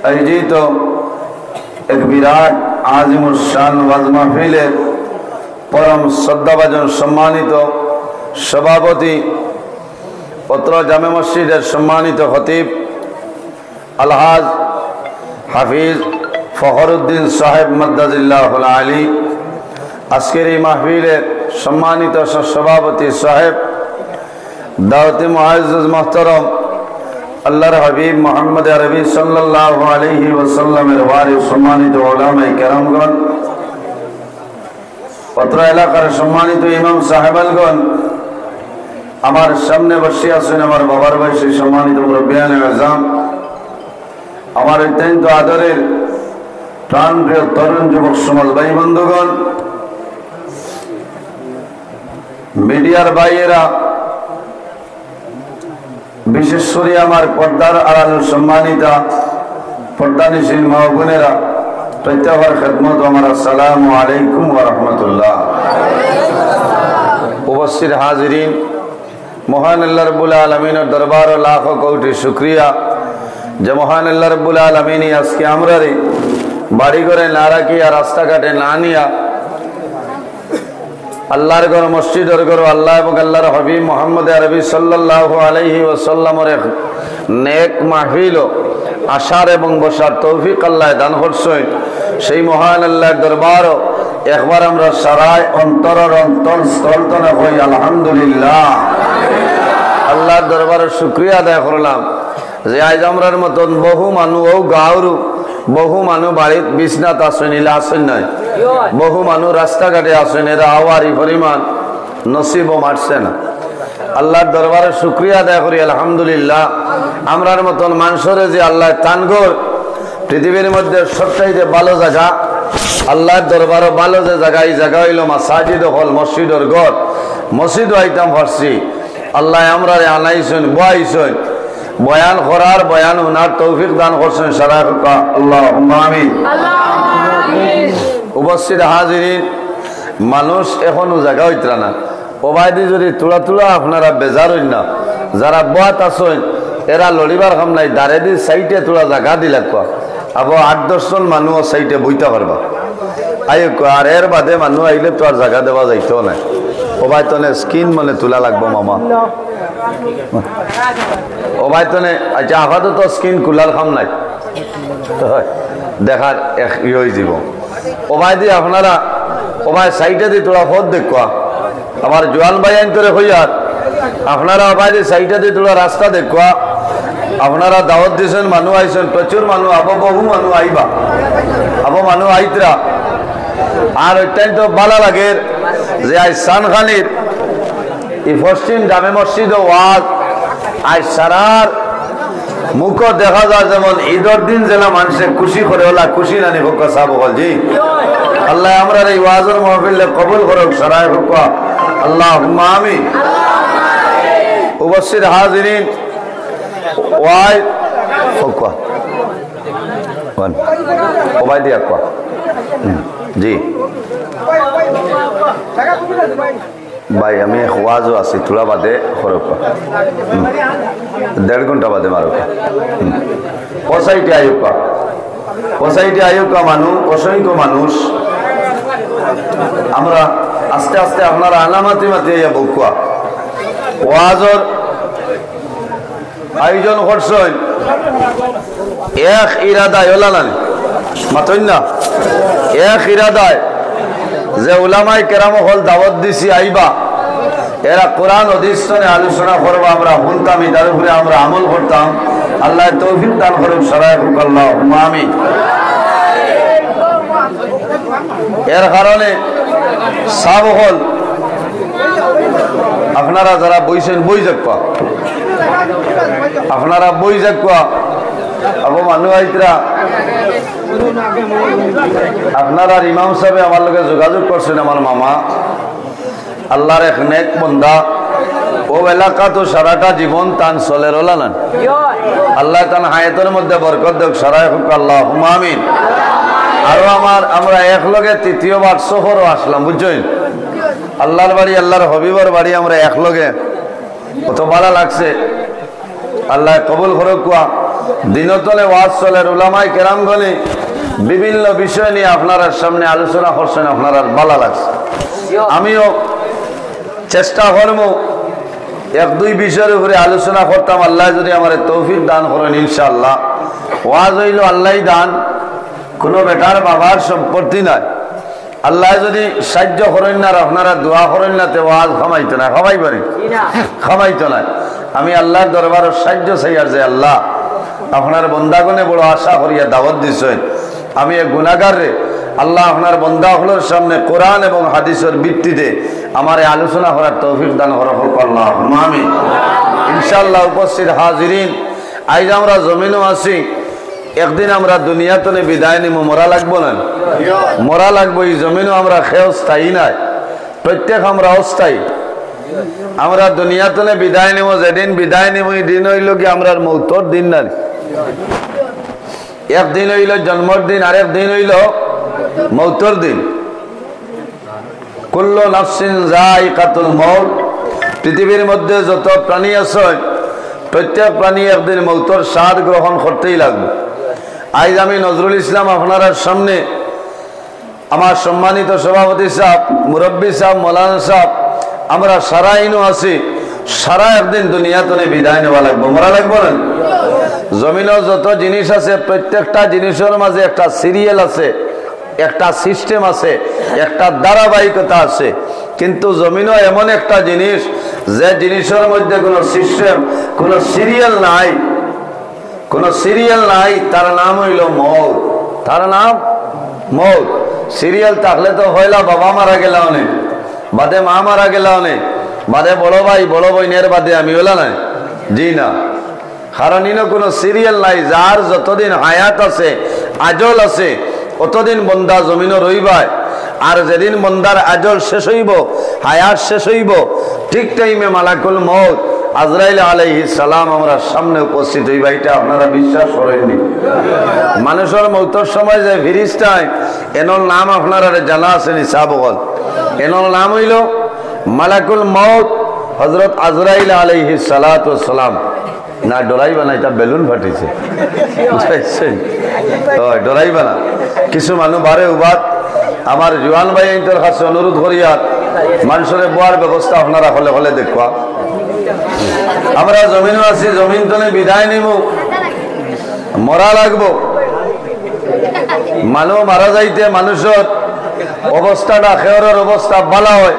আয়োজিত এক বিরাট আজিমুল শান ওয়াজ মাহফিলের পরম শ্রদ্ধাভাজন সম্মানিত সভাপতি পত্র জামে মসজিদের সম্মানিত খতিব আলহাজ হাফিজ ফখরুদ্দিন সাহেব মাদ্দাজিল্লাহুল আলী, আজকের এই মাহফিলের সম্মানিত সভাপতি সাহেব দাওয়াতি মুআজ্জাজ মুহতারাম আল্লাহর হাবিব মুহাম্মদ আরবি সাল্লাল্লাহু আলাইহি ওয়াসাল্লামের ওয়ারিস সম্মানিত উলামায়ে কেরামগণ, পত্র এলাকার সম্মানিত ইমাম সাহেবালগণ, আমার সামনে বসে আছেন আমার বাবার বয়সী সম্মানিত মুরব্বিয়ানে আযম, আমার অত্যন্ত আদরের প্রাণপ্রিয় তরুণ যুবক সমাজ ভাই বন্ধুগণ, মিডিয়ার ভাইয়েরা, বিশেষ করে আমার পর্দার আড়ালের সম্মানিতা পর্দানিশীল মা বোনেরা, প্রত্যেকের খেদমত আমার আসসালামু আলাইকুম ওয়া রাহমাতুল্লাহ। উপস্থিত হাজিরিন, মহান আল্লাহ রাব্বুল আলামিনের দরবার ও লাখ কোটি শুকরিয়া যে মহান আল্লাহ রাব্বুল আলামিন আজকে আমরা বাড়ি ঘরে না রাখিয়া রাস্তাঘাটে না নিয়া আল্লাহর ঘর মসজিদের ঘর আল্লাহ এবং আল্লাহর হাবিব মুহাম্মদ আরবি সাল্লাল্লাহু আলাইহি ওয়াসাল্লামের এক নেক মাহফিল আসার এবং বসার তৌফিক আল্লাহ দান করছেন। সেই মহান আল্লাহর দরবার একবার আমরা সারায় অন্তরের অন্তরস্থল তনে হই আলহামদুলিল্লাহ। আল্লাহর দরবারে শুকরিয়া আদায় করলাম যে আজ আমরার মতন বহু মানুষ ও গাঁওর বহু মানুষ বাড়ির বিছনাত আসেন, ইলা আসেন নাই, বহু মানুষ রাস্তাঘাটে আসেন, এরা আওয়ারি পরিমাণ নসিবও মারছে না। আল্লাহর দরবারে শুকরিয়া আদায় করি আলহামদুলিল্লাহ। আমরার মতন মানুষের যে আল্লাহ তানগর পৃথিবীর মধ্যে সবচাইতে ভালো জায়গা, আল্লাহর দরবারও ভালো যে জায়গা, এই জায়গা হইল মাসাজিদ হল, মসজিদর ঘর। মসজিদ আইতাম পারছি, আল্লাহ আমরা আনাইছেন, বয়াইছেন, বয়ান করার বয়ান ওনার তৌফিক দান করছেন। সারা আল্লাহুম্মা আমিন। উপস্থিত হাজিরিন, মানুষ এখনো জায়গা হইতরা না। ওবাইদি যদি তুলা তুলা আপনারা বেজার হইন না, যারা বাত আসেন এরা লড়িবার কাম নাই, দাঁড়ে দি সাইটে তোলা জায়গা দিলা কোয়া আবার 8-10 জন মানুষ সাইটে বইতে পারবা আইও। আর এর বাদে মানুষ আইলে তো আর জায়গা দেওয়া যাইতেও নাই। ওবাই তনে স্কিন মানে তোলা লাগবো মামা, ওবাই তনে আচ্ছা আপাতত স্কিন কুলার কাম নাই, দেখার এক ই হয়ে যাব। ওবাই দিয়ে আপনারা ওবাই সাইটে দিয়ে তোলা পথ দেখুয়া, আমার জোয়ান ভাই আইন করে হইয়ার আপনারা ওবাই দিয়ে সাইটে দিয়ে তোলা রাস্তা দেখুয়া। আপনারা দাওয়াত দিয়েছেন, মানুষ আইছেন, প্রচুর মানুষ আবো, বহু মানুষ আইবা, আবো মানুষ আইতরা। আর ওইটাই তো ভালো লাগে যে আজ সানখানির এই পশ্চিম জামে মসজিদ ওয়াজ আজ সারার মুখ দেখা যায়, যেমন ঈদের দিন যেন মানুষের খুশি করে ওলা খুশি নানি হোক সাহ জি। আল্লাহ আমরা এই ওয়াজের মাহফিলে কবুল করুক, সারায় হোক আল্লাহুম্মা আমিন। উপস্থিত হাজিরিন, ওয়াই হোক ওবাই দিয়া কোয়া জি ভাই, আমি ওয়াজও আছি তোলা বাদে খরক 1.5 ঘন্টা বাদে মারক পসাইটে আয়ুকা, পসাইটে আয়ুকা মানুষ, অসংখ্য মানুষ। আমরা আস্তে আস্তে আপনারা আনামাতি মাতি বকুয়া ওয়াজর আয়োজন করছেন এক ইরাদায়, ওলালান মাতই না, এক ইরাদায় যে উলামাই কেরাম হল দাওয়াত দিছি আইবা, এরা কোরআন হাদিস নিয়ে আলোচনা করবো, আমরা শুনতাম, এটার উপরে আমরা আমল করতাম। আল্লাহ তৌফিক দান করুক, সারায় হোক আল্লাহুম্মা আমিন। এর কারণে সব হল আপনারা যারা বইছেন বই যাকবা, আপনারা বই যাকবা আবো মানুষ আইতরা। আপনারা ইমাম সাহেব আমার লগে যোগাযোগ করছেন, আমার মামা আল্লাহর এক নেক বন্দা, ও এলাকা তো সারাটা জীবন তান চলে রলান। আল্লাহ তান হায়াতের মধ্যে বরকত দেখ, সারায় হোক আল্লাহুম্মা আমিন। আরো আমরা একলগে তৃতীয়বার সফরও আসলাম, বুঝছেন, আল্লাহর বাড়ি, আল্লাহর হবিবর বাড়ি, আমরা একলগে কত ভালো লাগছে। আল্লাহ কবুল করুক। দিনতলে ওয়াজ চলে, উলামায়ে কেরামগণে বিভিন্ন বিষয় নিয়ে আপনারা সামনে আলোচনা করছেন, আপনারা ভালো লাগছে। আমিও চেষ্টা করব 1-2 বিষয়ের উপরে আলোচনা করতাম, আল্লাহ যদি আমার তৌফিক দান করেন ইনশাআল্লাহ। ওয়াজ হইল আল্লাহ দান, কোনো বেটার বাবার সম্পত্তি নাই। আল্লাহ যদি সাহায্য করেন না, আপনারা দোয়া করেন না, তে ওয়াজ খামাইতো না, খামাই পারে খামাইতো না। আমি আল্লাহর দরবারে সাহায্য চাই, আর যে আল্লাহ আপনার বন্দাগণে বড় আশা করিয়া দাওয়াত দিছেন, আমি এক গুনাহগার রে, আল্লাহ আপনার বন্দাগুলোর সামনে কোরআন এবং হাদিসের ভিত্তিতে আমার আলোচনা করার তৌফিক দান করুক আল্লাহুম্মা আমিন। ইনশাআল্লাহ উপস্থিত হাজিরিন, আজ আমরা জমিনও আছি, একদিন আমরা দুনিয়াতে বিদায় নিব, মরা লাগবো না, মরা লাগবো। এই জমিনও আমরা খেয়ে স্থায়ী নাই, প্রত্যেক আমরা অস্থায়ী। আমরা দুনিয়াতে বিদায় নিব, যেদিন বিদায় নিব এই দিন হইল কি আমরা মৌতর দিন না। একদিন হইল জন্মর দিন, আরেক দিন হইল মৌতর দিন। কুল্লু নাফসিন যায়িকাতুল মউত, পৃথিবীর মধ্যে যত প্রাণী আছে প্রত্যেক প্রাণী একদিন মৌতর স্বাদ গ্রহণ করতেই লাগবে। আজ আমি নজরুল ইসলাম আপনার সামনে, আমার সম্মানিত সভাপতি সাহেব, মুরব্বী সাহেব, মৌলানা সাহেব, আমরা সারা ইনও আছি, সারা একদিন দুনিয়াতে বিদায় নেওয়া লাগবো, মরা লাগবো না। জমিনের যত জিনিস আছে প্রত্যেকটা জিনিসের মাঝে একটা সিরিয়াল আছে, একটা সিস্টেম আছে, একটা ধারাবাহিকতা আছে। কিন্তু জমিনও এমন একটা জিনিস যে জিনিসের মধ্যে কোনো সিস্টেম, কোনো সিরিয়াল নাই, কোনো সিরিয়াল নাই। তার নাম হইল মৌত। তার নাম মৌত। সিরিয়াল থাকলে তো হইলা বাবা মারা গেল অনেক, বাদে মা মারা গেল অনেক, বাদে বড় ভাই বড় বোনের বাদে আমি হইলা নাই, জি না। কারণ ইনো কোনো সিরিয়াল নাই। যার যতদিন হায়াত আছে, আজল আছে, অতদিন বন্দা জমিনও রইবায়। আর যেদিন বন্দার আজল শেষ হইব, হায়াত শেষ হইব, ঠিক টাইমে মালাকুল মউত আজরাইল আলাইহিস সালাম আমরা সামনে উপস্থিত হইবা। এটা আপনারা বিশ্বাস করেননি? মানুষের মৌতের সময় যে ফিরিস্তায় এনর নাম আপনারা জানা আছে নিসাবগল। এনর নাম হইল মালাকুল মউত হযরত আজরাইল আলাইহিস সালাতু ওয়াস সালাম। না ডরাইবা না, এটা বেলুন ফাটিছে, ডরাইবা না। কিছু মানুষ বারে উবাদ আমার জোয়ান ভাই তোর কাছে অনুরোধ করিয়া মানুষের বোয়ার ব্যবস্থা আপনারা হলে হলে দেখবা। আমরা জমিনও আছি, জমিন তনে বিদায় নিব, মরা লাগবো। মানুষ মারা যাইতে মানুষের অবস্থাটা, খেয়রের অবস্থা ভালো হয়,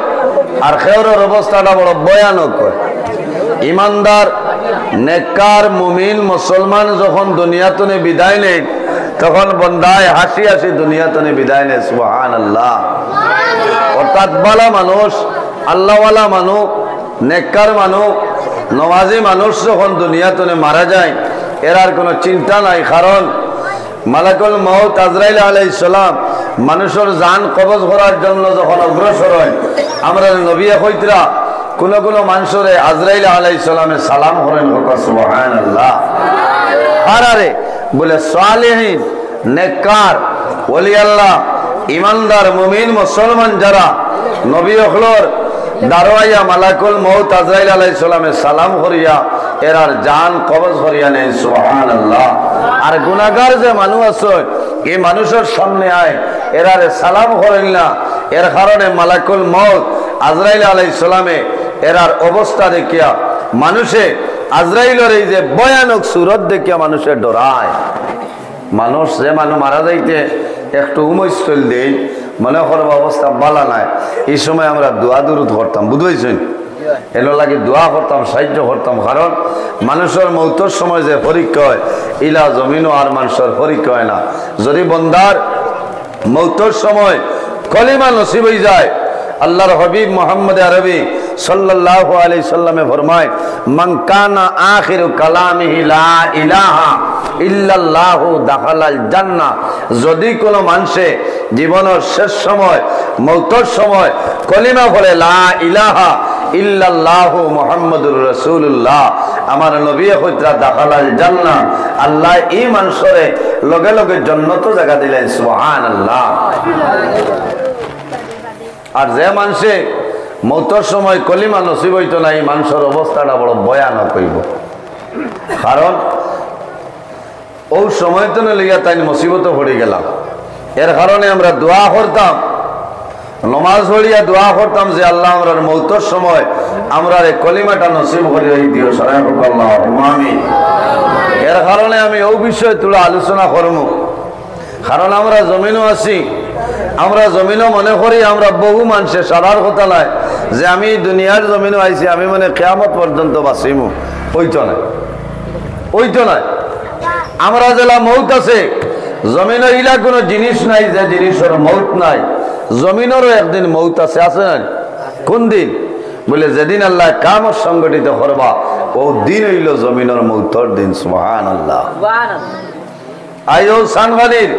আর খেয়রের অবস্থাটা বড় ভয়ানক হয়। ইমানদার নেককার মুমিন মুসলমান যখন দুনিয়াতনে বিদায় নেই, তখন বন্দায় হাসি হাসি দুনিয়াতনে বিদায় নেয়। সুবহানাল্লাহ। অর্থাৎ ভালো মানুষ, আল্লাহওয়ালা মানুষ, নেককার মানুষ, নমাজি মানুষ যখন দুনিয়াতনে মারা যায়, এর আর কোনো চিন্তা নাই। কারণ মালাকুল মউত আজরাইল আলাইহিস সালাম মানুষের জান কবজ করার জন্য যখন অগ্রসর হয়, আমরা নবী কইতরা কোন কোন মানুষরে আজরাইল আলাইহিস সালামে সালাম করেন, সুবহানাল্লাহ। আরে বলে সালেহিন, নেককার, ওলি আল্লাহ, ইমানদার, মুমিন, মুসলমান যারা নবী হলর দারওয়াইয়া মালাকুল মউত আজরাইল আলাইহিস সালামে সালাম করিয়া এরার জান কবজ করিয়া নেয়। সুবহানাল্লাহ। আর গুনাহগার যে মানুষ আছে, এই মানুষের সামনে আয় এরারে সালাম করেন না, এর কারণে মালাকুল মউত আজরাইল আলাইহিস সালামে এরার অবস্থা দেখিয়া মানুষে আজরাইলের এই যে ভয়ানক সুরত দেখিয়া মানুষের ডরায়। মানুষ যে মানুষ মারা যাইতে একটু উমৈস্থল দেই, মনে করব অবস্থা ভালো নাই, এই সময় আমরা দোয়া দুরুদ করতাম, বুঝেছেন? এলো লাগে দোয়া করতাম, সাহায্য করতাম। কারণ মানুষের মৌতের সময় যে পরীক্ষা হয়, ইলা জমিনও আর মানুষের পরীক্ষা হয় না। যদি বন্দার মৌতের সময় কলিমা নসিব হয়ে যায়, আল্লাহর হাবিব মুহাম্মদ আরবি সাল্লাল্লাহু আলাইহি সাল্লামে ফরমায়, মান কানা আখিরু কালামিহি লা ইলাহা ইল্লাল্লাহু দাখালাল জান্নাহ। যদি কোনো মানুষে জীবনের শেষ সময়, মৌতের সময় কলিমা বলে লা ইলাহা ইল্লাল্লাহু মুহাম্মাদুর রাসূলুল্লাহ, আমার নবী কইতরা দাখালাল জান্নাহ, আল্লাহ এই মানুষরে লগে লগে জান্নাত জায়গা দিলেন। সুবহানাল্লাহ। আর যে মানুষে মৌতের সময় কলিমা নসিব হইতো না, এই মানুষের অবস্থাটা বড় ভয়ানক হইব। কারণ ও সময় তো লিয়া তাই মুসিবতে পড়ে গেলাম। এর কারণে আমরা দোয়া করতাম, নমাজ পড়িয়া দোয়া করতাম যে আল্লাহ আমরা মৌতের সময় আমরা এই কলিমাটা নসিব করি দিও, সারাই হোক আল্লাহুম্মা আমিন। এর কারণে আমি ওই বিষয়ে তুলে আলোচনা করব। কারণ আমরা জমিনও আছি, আমরা জমিনও মনে করি আমরা বহু মানুষের সারার কথা নাই যে আমি দুনিয়ার জমিনও আইছি, আমি মানে কিয়ামত পর্যন্ত বাঁচিমু, ওইতো না, ওইতো না। আমরা জেলা মৌত আছে, জমিনের ইলা কোনো জিনিস নাই যে জিনিসের মৌত নাই। জমিনেরও একদিন মৌত আছে, আছে না? কোন দিন? বলে যেদিন আল্লাহ কিয়ামত সংগঠিত করবা, ও দিন হইল জমিনের মৌতের দিন। সুবহানাল্লাহ। আইও সানগানির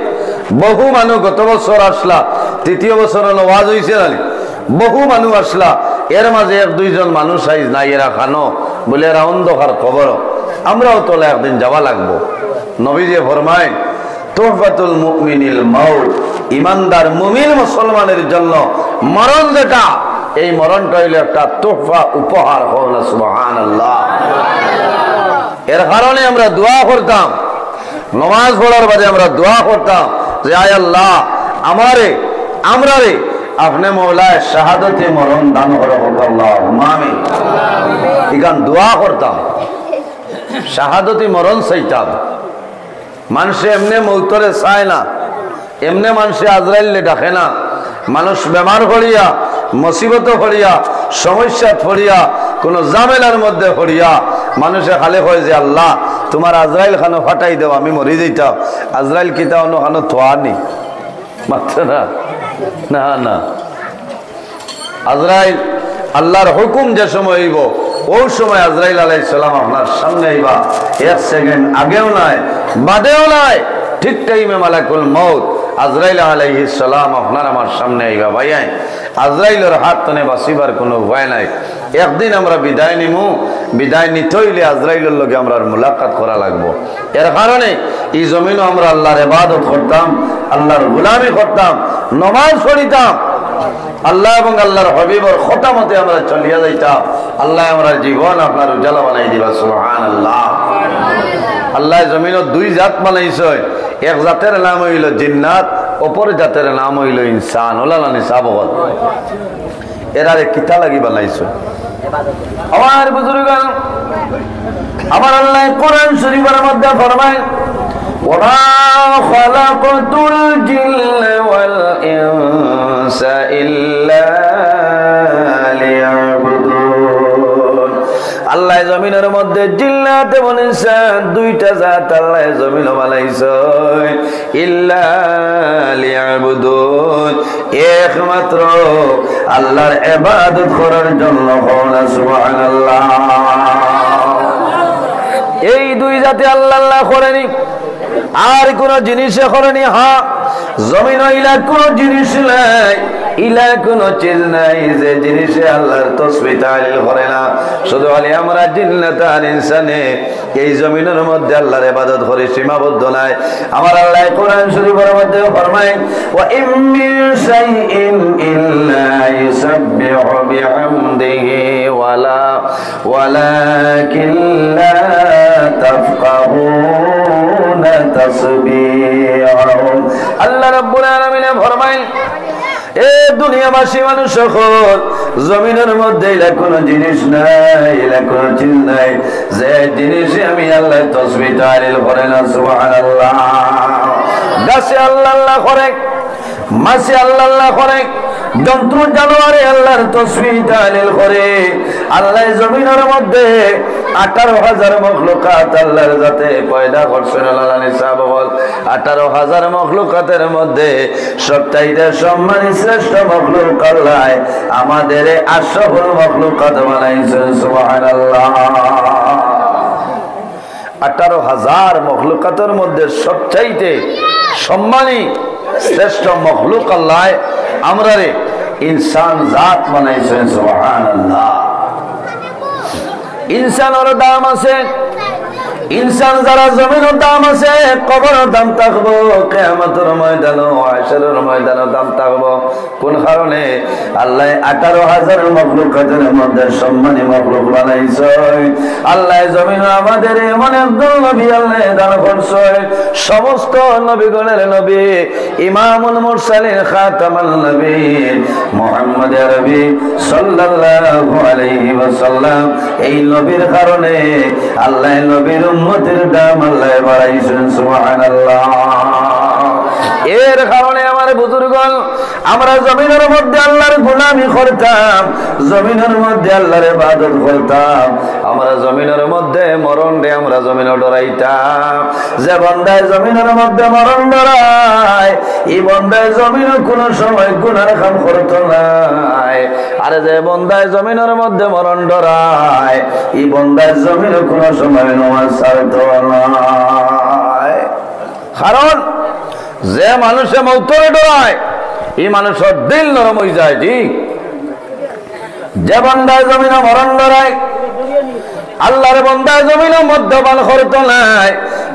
বহু মানুষ গত বছর আসলা, তৃতীয় বছর ওয়াজ হয়েছে জানি, বহু মানুষ আসলা, এর মাঝে এক দুইজন মানুষ আইজ নাই, এরা খানো বলে এরা অন্ধকার খবর, আমরাও তোলা একদিন যাওয়া লাগবো। নবীজি ফরমায়, তুহফাতুল মুমিনিল মাউত, ইমানদার মুমিন মুসলমানের জন্য মরণ যেটা, এই মরণটা হইল একটা তোহফা, উপহার। হল সুবহানাল্লাহ। এর কারণে আমরা দোয়া করতাম, নমাজ পড়ার বাদে আমরা দোয়া করতাম যে আয় আল্লাহ আমারে আমরারে আপনি মৌলায় শাহাদতে মরণ দান করো, আল্লাহুম্মা আমিন। এখান দোয়া করতাম, শাহাদতে মরণ চাইতাম। মানুষে এমনি মৌতরে চায় না, এমনি মানুষে আজরাইলে ডাকে না। মানুষ বেমার হরিয়া, মুসিবত হরিয়া, সমস্যা হরিয়া, কোনো জামেলার মধ্যে হরিয়া মানুষে খালে কয় যে আল্লাহ তোমার আজরাইল খানো ফাটাই দেও, আমি মরি যাইতাম। আজরাইল কিতা অন্য খানো থোয়ানি মাত্র না, না না। আজরাইল আল্লাহর হুকুম যে সময় হইব ওই সময় আজরাইল আলাইহিস সালাম আপনার সামনে আইবা, এক সেকেন্ড আগেও নাই বাদেও নাই, ঠিক টাইমে মালাকুল মউত আজরাইল আলাইহিস সালাম আপনার আমার সামনে আইবা। ভাইয়াই আজরাইলের হাত তনে বাঁচিবার কোনো ভয় নাই। একদিন আমরা বিদায় নিমু, বিদায় নিতে হইলে আজরাইলের লগে আমরা মুলাকাত করা লাগবো। এর কারণে এই জমিনও আমরা আল্লাহর ইবাদত করতাম, আল্লাহর গোলামি করতাম, নামাজ পড়িতাম, আল্লাহ এবং আল্লাহর হাবিবের খতামতে আমরা চলিয়া যাইতাম। আল্লাহ আমরা জীবন আপনার উজালা বানাই দিবা। সুবহানাল্লাহ। আল্লাহ জমিনত দুই জাত বানাইছে, এক জাতের নাম হইল জিন্নাত, অপর জাতের নাম হইল ইনসান। ওলালা নিসাবগত এরারে কিতা লাগি বানাইছে? আমার বুজুর্গান, আমার আল্লাহ কোরআন শরীফের মধ্যে ফরমায় ওয়া খালাকাতুল জিন্না ওয়াল ইনসা ইল্লা লিয়াবুদুন। আল্লাহ জমিনের মধ্যে জিন্নাত এবং ইনসান দুইটা জাত আল্লাহ জমিন বানাইছে, ইল্লা লিয়াবুদুন, একমাত্র আল্লাহর ইবাদত করার জন্য। সুবহানাল্লাহ। এই দুই জাতি আল্লাহ আল্লাহ করেনি, আর কোন জিনিসে করেনি। হ্যাঁ, জমিন ইলা কোন জিনিস নাই, ইলা কোন চিজ নাই যে জিনিসে আল্লাহর তাসবিহ তাহলিল করে না। শুধু আলি আমরা জিন্নাত আর ইনসানে এই জমিনের মধ্যে আল্লাহর ইবাদত করে সীমাবদ্ধ নাই। আমার আল্লাহ কোরআন শরীফের মধ্যে ফরমায় ওয়া ইম মিন শাইইন ইল্লা ইউসাব্বিহু বিহামদিহি ওয়ালাকিন লা তাফকাহুনা তাসবিহুম। আল্লাহ রাব্বুল আলামিন ফরমায় এ দুনিয়াবাসী মানুষ সকল, জমিনের মধ্যে এলা কোনো জিনিস নাই, এলা কোনো চিজ নাই যে জিনিসে আমি আল্লাহ তাসবিহ তাহলিল করে না। সুবহানাল্লাহ। গাছে আল্লাহ আল্লাহ করে, মাছে আল্লাহ আল্লাহ করে, জন্তু জানোয়ারে আল্লাহর তাসবিহ তাহলিল করে। আল্লাহ জমিনের মধ্যে 18,000 মখলুকাত আল্লাহর জাতে পয়দা করছেন। আল্লাহ নিসাব বল 18,000 মখলুকাতের মধ্যে সবচাইতে সম্মানী শ্রেষ্ঠ মখলুক আল্লাহ আমাদের আশরাফুল মখলুকাত বানাইছেন। সুবহানাল্লাহ। 18,000 মখলুকাতের মধ্যে সবচাইতে সম্মানী শ্রেষ্ঠ মখলুক আল্লাহ আমরারে ইনসান জাত বানাইছেন। সুবহানাল্লাহ। ইনসানের দাম আছে, ইনসান যারা জমিনের দাম আছে, কবরের দাম থাকবো, কিয়ামতের ময়দানে, হাশরের ময়দানে দাম থাকবো। কোন কারণে? আল্লাহ 18,000 মখলুকাতের মধ্যে সম্মানী মখলুক বানাইছে। আল্লাহ জমিনে আমাদের এমন একজন নবী আল্লাহ দান করছে, সমস্ত নবীগণের নবী, ইমামুল মুরসালিন, খাতামুন নবীন, মুহাম্মদ আরবি সাল্লাল্লাহু আলাইহি ওয়াসাল্লাম। এই নবীর কারণে আল্লাহ নবীর উম্মতের দাম আল্লাহ বাড়াইছেন। সুবহানাল্লাহ। এর কারণে আমার বুজুর্গণ, আমরা জমিনের মধ্যে আল্লাহর গোলামি করতাম, জমিনের মধ্যে আল্লাহর ইবাদত করতাম। আমরা জমিনের মধ্যে মরণ রে আমরা জমিনে ডরাইতাম। যে বান্দায় জমিনের মধ্যে মরণ ডরায়, এই বান্দায় জমিনে কোনো সময় গুনার কাম করতো নাই। আর যে বান্দায় জমিনের মধ্যে মরণ ডরায়, এই বান্দায় জমিনে কোনো সময় নামাজ ছাড়তো নাই। কারণ যে মানুষে মৌতরে ডরায়, এই মানুষের দিল নরম হয়ে যায়। ঠিক যে বান্দায় জমিনে মরণ ডরায়, আল্লাহর বান্দায় জমিনে মদ্যপান করতো নাই।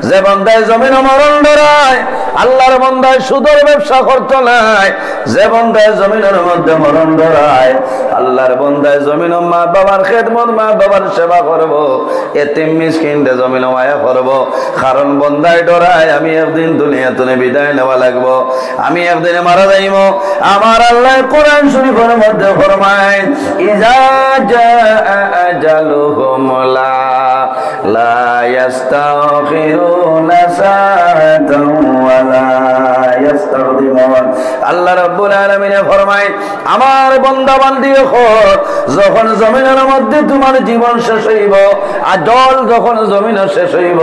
যে বান্দায় জমিনে মরণ ডরায়, আল্লাহর বান্দায় সুদের ব্যবসা করতো নাই। যে বান্দায় জমিনের মধ্যে মরণ ডরায়, আল্লাহর বান্দায় জমিন মা বাবার খেদমত, মা বাবার সেবা করব, এতিম মিসকিনদের জমিন মায়া করব। কারণ বান্দায় ডরায় আমি একদিন দুনিয়া থেকে বিদায় নেওয়া লাগবো, আমি একদিন মারা যাইব। আমার আল্লাহ কোরআন শরীফের মধ্যে ফরমায় ইজা জাআ আজালুহুম লা ইস্তাখিরুনা সাআ ولا يستخدمون আল্লাহ রাব্বুল আলামিন ফরমায় আমার বান্দা বান্দি যখন জমিনের মধ্যে তোমার জীবন শেষ হইব আজল যখন জমিন শেষ হইব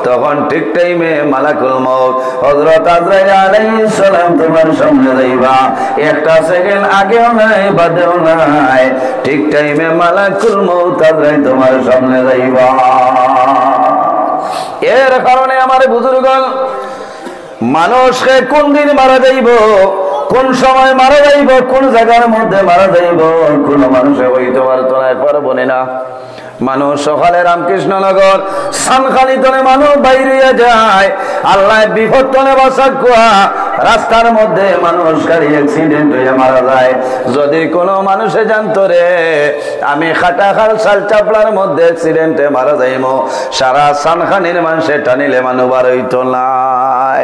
তখন ঠিক টাইমে মালাকুল মউত হযরত আজরাইল আলাইহিস সালাম তোমার সামনে যাইবা একটা সেকেন্ড আগেও নাই বাদেও নাই ঠিক টাইমে মালাকুল মউত আজরাইল তোমার সামনে যাইবা এর কারণে আমার বুজুর্গগণ মানুষকে কোন দিন মারা যাইব কোন সময় মারা যাইব কোন জায়গার মধ্যে মারা যাইব কোন মানুষে হইতে পারতো না পারবো না মানুষ সকালে রামকৃষ্ণনগর সানখালিতনে মানুষ বাইরে যায় আল্লাহ বিপদ তলে বাসা কুয়া রাস্তার মধ্যে মানুষ গাড়ি অ্যাক্সিডেন্ট হয়ে মারা যায় যদি কোনো মানুষে জানতো রে আমি খাটাখাল শাল চাপলার মধ্যে অ্যাক্সিডেন্টে মারা যাইব সারা সানখানির মানুষে টানিলে মানুষ বার হইতো নাই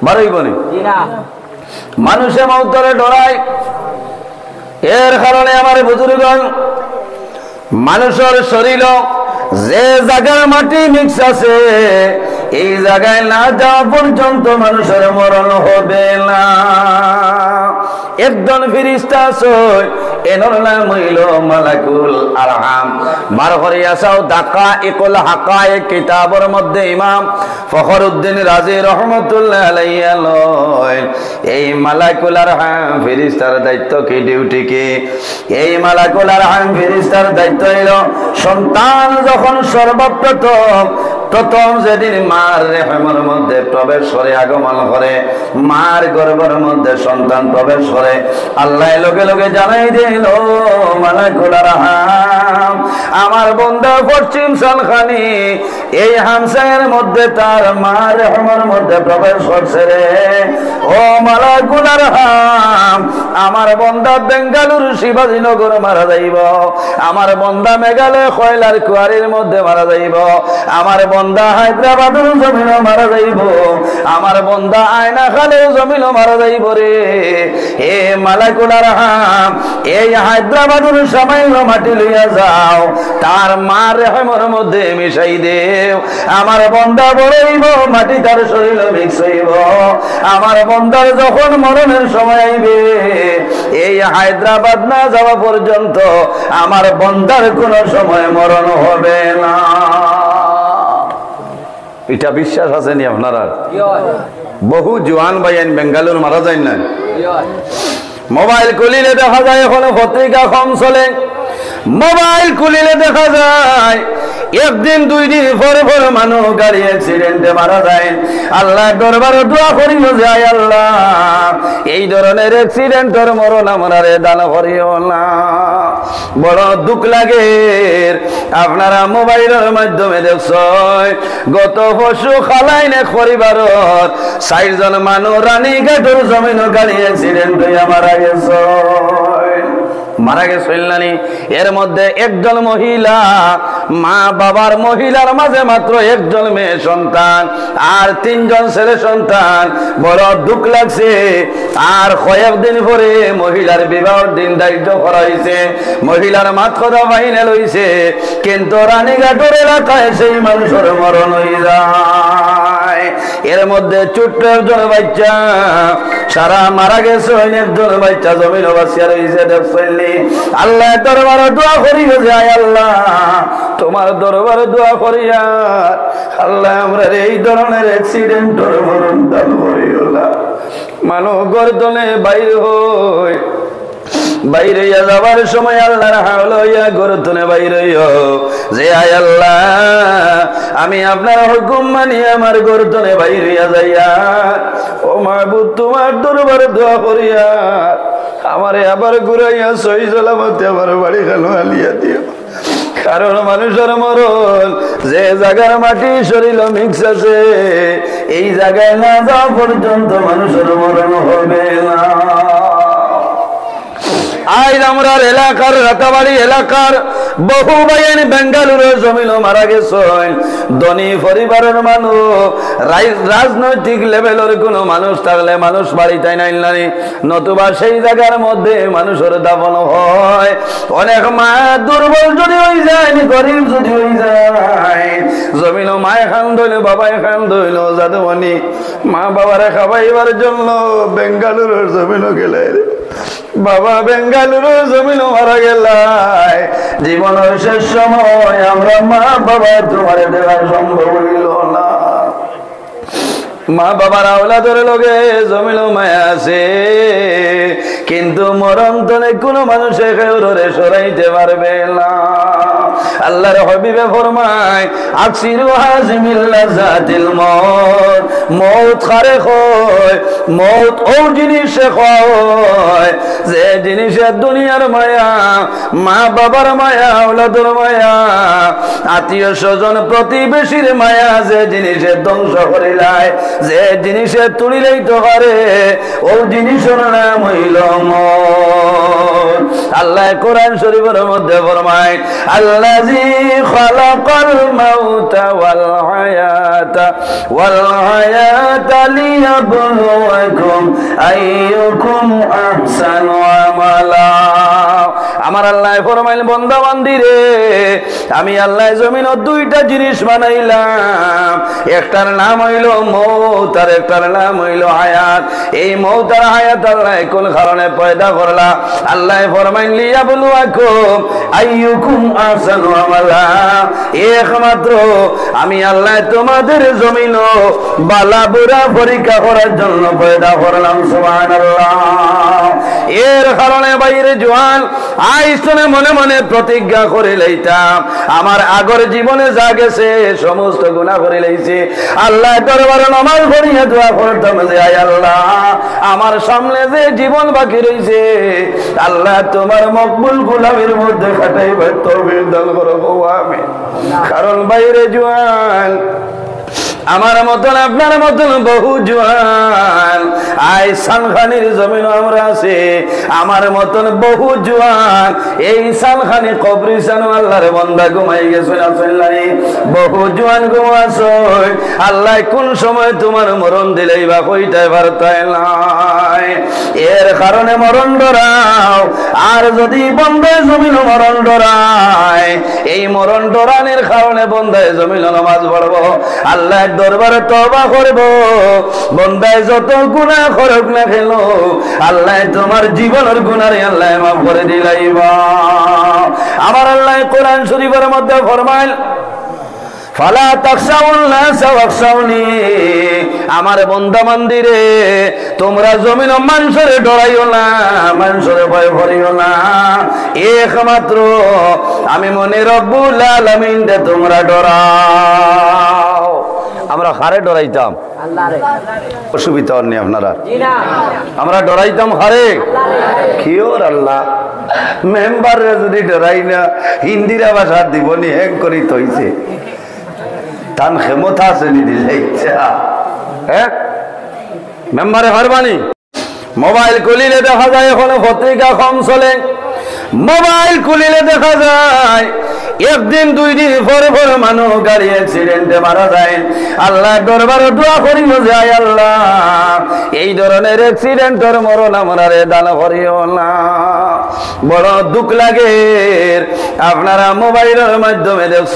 বার হইব না মানুষে মৌতরে ডরায় এর কারণে আমার বুজুর্গগণ মানুষের শরীর যে জায়গার মাটি মিক্স আছে এই জায়গায় না যাওয়া পর্যন্ত মানুষের মরণ হবে না একজন ফেরেশতা আছে এনর নাম হইল মালাকুল আরহাম বার করে আসাও দাকাইকুল হাকায়েক কিতাবের মধ্যে ইমাম ফখরউদ্দিন রাজি রাহমাতুল্লাহ আলাইহি এই মালাকুল আরহাম ফেরেশতার দায়িত্ব কি ডিউটি কি এই মালাকুল আরহাম ফেরেশতার দায়িত্ব হলো সন্তান যখন প্রথম যেদিন মার রেহমের মধ্যে প্রবেশ করে আগমন করে মার গর্ভের মধ্যে সন্তান প্রবেশ করে আল্লাহ লগে লগে জানাই দিল মালাকুল আরহাম আমার বান্দা পশ্চিম সালখানি এই হামসায়ের মধ্যে তার মার রেহমের মধ্যে প্রবেশ করছে রে ও মালাকুল আরহাম আমার বান্দা বেঙ্গালুরু শিবাজীনগর মারা যাইব আমার বান্দা মেঘালয় কয়লার কুয়ারির মধ্যে মারা যাইব আমার বান্দা হায়দ্রাবাদের জমিনও মারা যাইব আমার বান্দা আয়না খালের জমিনও মারা যাইব রে হে মালাকুল আরহাম এই হায়দ্রাবাদের সামান্য মাটি লইয়া যাও তার মার রেহমের মধ্যে মিশাই দেও আমার বান্দা বড়ইব মাটি তার শরীর মিক্স হইব আমার বান্দার যখন মরণের সময় আইবে এই হায়দ্রাবাদ না যাওয়া পর্যন্ত আমার বান্দার কোনো সময় মরণ হবে না এটা বিশ্বাস আছে নি আপনারা বহু জওয়ান ভাইয়ান বেঙ্গালুরু মারা যায় না মোবাইল খুলিলে দেখা যায় এখন পত্রিকা কম চলে মোবাইল খুলিলে দেখা যায় একদিন দুই দিন পরে পরে মানুষ গাড়ি অ্যাক্সিডেন্টে মারা যায় আল্লাহ দরবারে দোয়া করিল যায় আল্লাহ এই ধরনের অ্যাক্সিডেন্টের মরণ আমারে দান করিও না বড় দুঃখ লাগে আপনারা মোবাইলের মাধ্যমে দেখছেন গত পরশু খালাইনে পরিবারত ৬০ জন মানুষ রানীঘাটের জমিন গাড়ি অ্যাক্সিডেন্ট হয়ে মারা গেছে মারা গেছিলেন এর মধ্যে একজন মহিলা মা বাবার মহিলার মাঝে মাত্র একজন মেয়ে সন্তান আর ৩ জন ছেলে সন্তান বড় দুঃখ লাগছে আর কয়েকদিন পরে মহিলার বিবাহের দিন ধার্য করা হয়েছে মহিলার মাত কথা বাইনে লইছে কিন্তু রানীঘাটের এলাকায় সেই মানুষের মরণ হয়ে যায় এর মধ্যে ছোট্ট একজন বাচ্চা সারা মারা গেছে একজন বাচ্চা জমিন বাসিয়া রয়েছে দেখছেন আল্লাহ দরবারে দোয়া করি যায় আল্লাহ তোমার দরবারে দোয়া করিয়া আল্লাহ আমরা এই ধরনের অ্যাক্সিডেন্টের মরণ দান করিও না মানুষ গর্দনে বাইরে হয় বাইরে যাবার সময় আল্লাহর হাওলা হইয়া গর্দনে বাইরে যে আয় আল্লাহ আমি আপনার হুকুম মানি আমার গর্দনে বাইরে যাইয়া ও মাহবুব তোমার দরবারে দোয়া করিয়া আমারে আবার ঘুরাইয়া সহি সালামতে আমার বাড়ি খালো আলিয়া দিও কারণ মানুষের মরণ যে জায়গার মাটি শরীর মিক্স আছে এই জায়গায় না যাওয়া পর্যন্ত মানুষের মরণ হবে না আজ আমরা এলাকার রাতাবাড়ি এলাকার বহু ভাইয়ের বেঙ্গালুরুর জমিনও মারা গেছেন। ধনী পরিবারের মানুষ, রাজনৈতিক লেভেলের কোনো মানুষ থাকলে মানুষ বাড়িতে নাইলানি, নতুবা সেই জায়গার মধ্যে মানুষের দাফন হয়। অনেক মা দুর্বল যদি হয়ে যায়, গরিব যদি হয়ে যায়, জমিনও মায় খান ধইল, বাবায় খান ধইল, জাদুমণি মা বাবারে খাবাইবার জন্য বেঙ্গালুরুর জমিনও গেলে, বাবা বেঙ্গালুরুর জমিনও মারা গেলাই। জীবনের শেষ সময় আমরা মা বাবা তোমার দেওয়া সম্ভব হইল না। মা বাবার আওলাদের লগে জমিনও মায়া আছে, কিন্তু মরণ তলে কোনো মানুষে কেউরে সরাইতে পারবে না। আল্লাহর হাবিবে ফরমায় আকসিরু হাজিমিল লাযাতিল মউত, মউত খারে হয়, মউত ও জিনিসে হয় যে জিনিসের দুনিয়ার মায়া, মা বাবার মায়া, আওলাদের মায়া, আত্মীয় স্বজন প্রতিবেশীর মায়া, যে জিনিসের ধ্বংস করিলায়, যে জিনিসের তুলিলেই তো পারে, ও জিনিসের নাম হইল মউত। আল্লাহ কোরআন শরীফের মধ্যে ফরমায় আল্লাযী খালাকাল মাউতা ওয়াল হায়াতা লিয়াবলুয়াকুম আইয়ুকুম আহসানু আমালা। আমার আল্লাহ ফরমাইল বান্দা বান্দি রে, আমি আল্লাহ জমিনের দুইটা জিনিস বানাইলাম, একটার নাম হইল মউত আর একটার নাম হইল হায়াত। এই মউত আর হায়াত আল্লাহ কোন কারণে পয়দা করলা? আল্লাহ ফরমাইল লিয়াবলুয়াকুম আইয়ুকুম আহসানু আমালা, একমাত্র আমি আল্লাহ তোমাদের জমিন বালা বুরা পরীক্ষা করার জন্য পয়দা করলাম। সুবহানাল্লাহ। এর কারণে বাইরে জোয়ান আইসনে মনে মনে প্রতিজ্ঞা করে লইতাম, আমার আগর জীবনে যা গেছে সমস্ত গুনাহ করে লইছে, আল্লাহ দরবারে নামাজ পড়িয়া দোয়া করতাম যে আয় আল্লাহ আমার সামনে যে জীবন বাকি রইছে, আল্লাহ তোমার মকবুল গোলামের মধ্যে কাটাইবার তৌফিক দান করো গো আমিন। কারণ বাইরে জোয়ান আমার মতন আপনার মতন বহু জোয়ান আই সালখানির জমিন আমরা আছে, আমার মতন বহু জোয়ান এই সালখানি কবরিস্তান আল্লাহর বান্দা ঘুমাই গেছে, বহু জোয়ান ঘুমাছো, আল্লাহ কোন সময় তোমার মরণ দিলেই বা কইটাই পারতাই নাই। এর কারণে মরণ ডরাও, আর যদি বন্দায় জমিন মরণ ডরায়, এই মরণ ডরানের কারণে বন্দায় জমিন নামাজ পড়বো, আল্লাহ দরবারে তওবা করব, বন্দায় যত গুনাহ করুক না কেন আল্লাহ তোমার জীবনের গুনাহ আল্লাহ মাফ করে দিলাইবা। আমার আল্লাহ কোরআন শরীফের মধ্যে ফরমাইল ফালা তাখশাউন নাস ওয়াখশাউনি, আমার বান্দা বান্দিরে তোমরা জমিন মানুষের ডরাইও না, মানুষের ভয় করিও না, একমাত্র আমি মনে রব্বুল আলামিন দে তোমরা ডরাও। আমরা হারে ডরাইতাম, অসুবিধা নেই আপনারা, আমরা ডরাইতাম হারে কিওর আল্লাহ মেম্বার যদি ডরাই না হিন্দিরা ভাষা দিবনি হ্যাং করি তৈছে তান ক্ষমতা আছে নি দিলে হ্যাঁ মেম্বারে হারবানি। মোবাইল খুলিলে দেখা যায় এখন পত্রিকা কম চলে, মোবাইল খুলিলে দেখা যায় একদিন দুই দিন পরে পরে মানুষ গাড়ি অ্যাক্সিডেন্টে মারা যায়। আল্লাহ দরবারে দোয়া করিও যায় আল্লাহ এই ধরনের অ্যাক্সিডেন্টের মরণ আমরা দান করিও না। বড় দুঃখ লাগে, আপনারা মোবাইলের মাধ্যমে দেখছ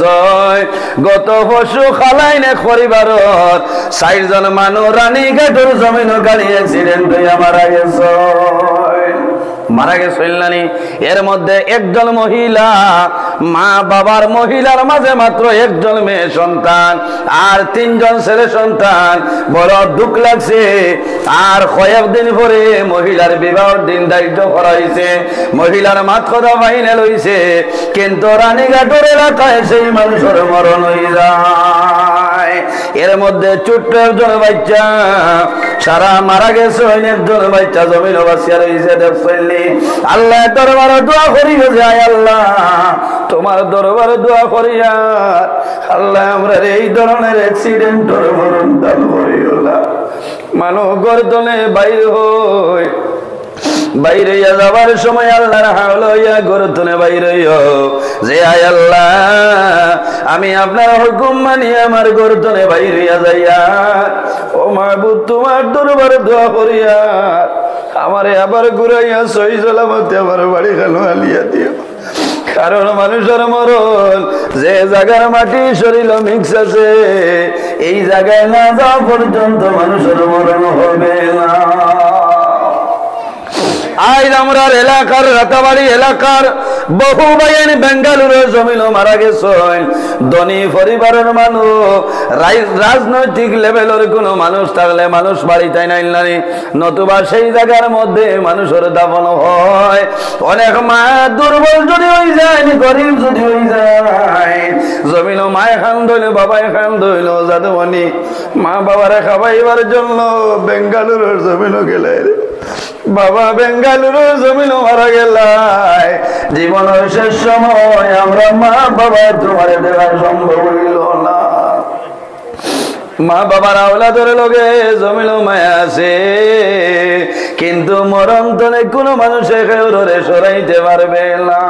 গত পরশু খালাইন এক পরিবারত ৬০ জন মানুষ রানীঘাটের জমিন গাড়ি অ্যাক্সিডেন্ট হইয়া মারা গেছে, মারা গেছিলেন। এর মধ্যে একজন মহিলা, মা বাবার মহিলার মাঝে মাত্র একজন মেয়ে সন্তান আর ৩ জন ছেলে সন্তান। বড় দুঃখ লাগছে। আর কয়েকদিন পরে মহিলার বিবাহের দিন দায়িত্ব করা হয়েছে, মহিলার মাত কথা বাইনে লইছে, কিন্তু রানীঘাটের এলাকায় সেই মানুষের মরণ হয়ে যায়। এর মধ্যে ছোট্ট একজন বাচ্চা সারা মারা গেছে, একজন বাচ্চা জমিন বাসিয়া রয়েছে। দেখছেন আল্লাহ দরবারে দোয়া করিও যায় আল্লাহ তোমার দরবারে দোয়া করিয়া আল্লাহ আমরা এই ধরনের অ্যাক্সিডেন্টের মরণ দান করিও না। মানুষ গর্দনে বাইর হই বাইরে যাবার সময় আল্লাহর হাওল হইয়া গর্তনে বাইরে যে আয় আল্লাহ আমি আপনার হুকুম মানি আমার গর্তনে বাইরে যাইয়া ও মাহবুব তোমার দরবারে দোয়া করিয়া আমারে আবার ঘুরাইয়া সহি সালামতে আমার বাড়ি খালো আলিয়া দিও। কারণ মানুষের মরণ যে জায়গার মাটি শরীর মিক্স আছে এই জায়গায় না যাওয়া পর্যন্ত মানুষের মরণ হবে না। আজ আমরা এলাকার রাতাবাড়ি এলাকার বহু ভাইয়ের বেঙ্গালুরু জমিন মারা গেছেন। ধনী পরিবারের মানুষ রাজনৈতিক লেভেলের কোনো মানুষ থাকলে মানুষ বাড়িতে নাইলানি নতুবা সেই জায়গার মধ্যে মানুষের দাফন হয়। অনেক মা দুর্বল যদি হয়ে যায় গরিব যদি হয়ে যায় জমিন মায় খান ধইল বাবায় খান ধইল জাদুমণি মা বাবারে খাবাইবার জন্য বেঙ্গালুরুর জমিন গেলে বাবা বেঙ্গালুরু জমিন মারা গেলাই জীবনের শেষ সময় আমরা মা বাবা তোমার দেওয়ার সম্ভব হইল না। মা বাবার আওলাদের লগে জমিল মায়া আছে কিন্তু মরণ তলে কোনো মানুষে কেউরে সরাইতে পারবে না।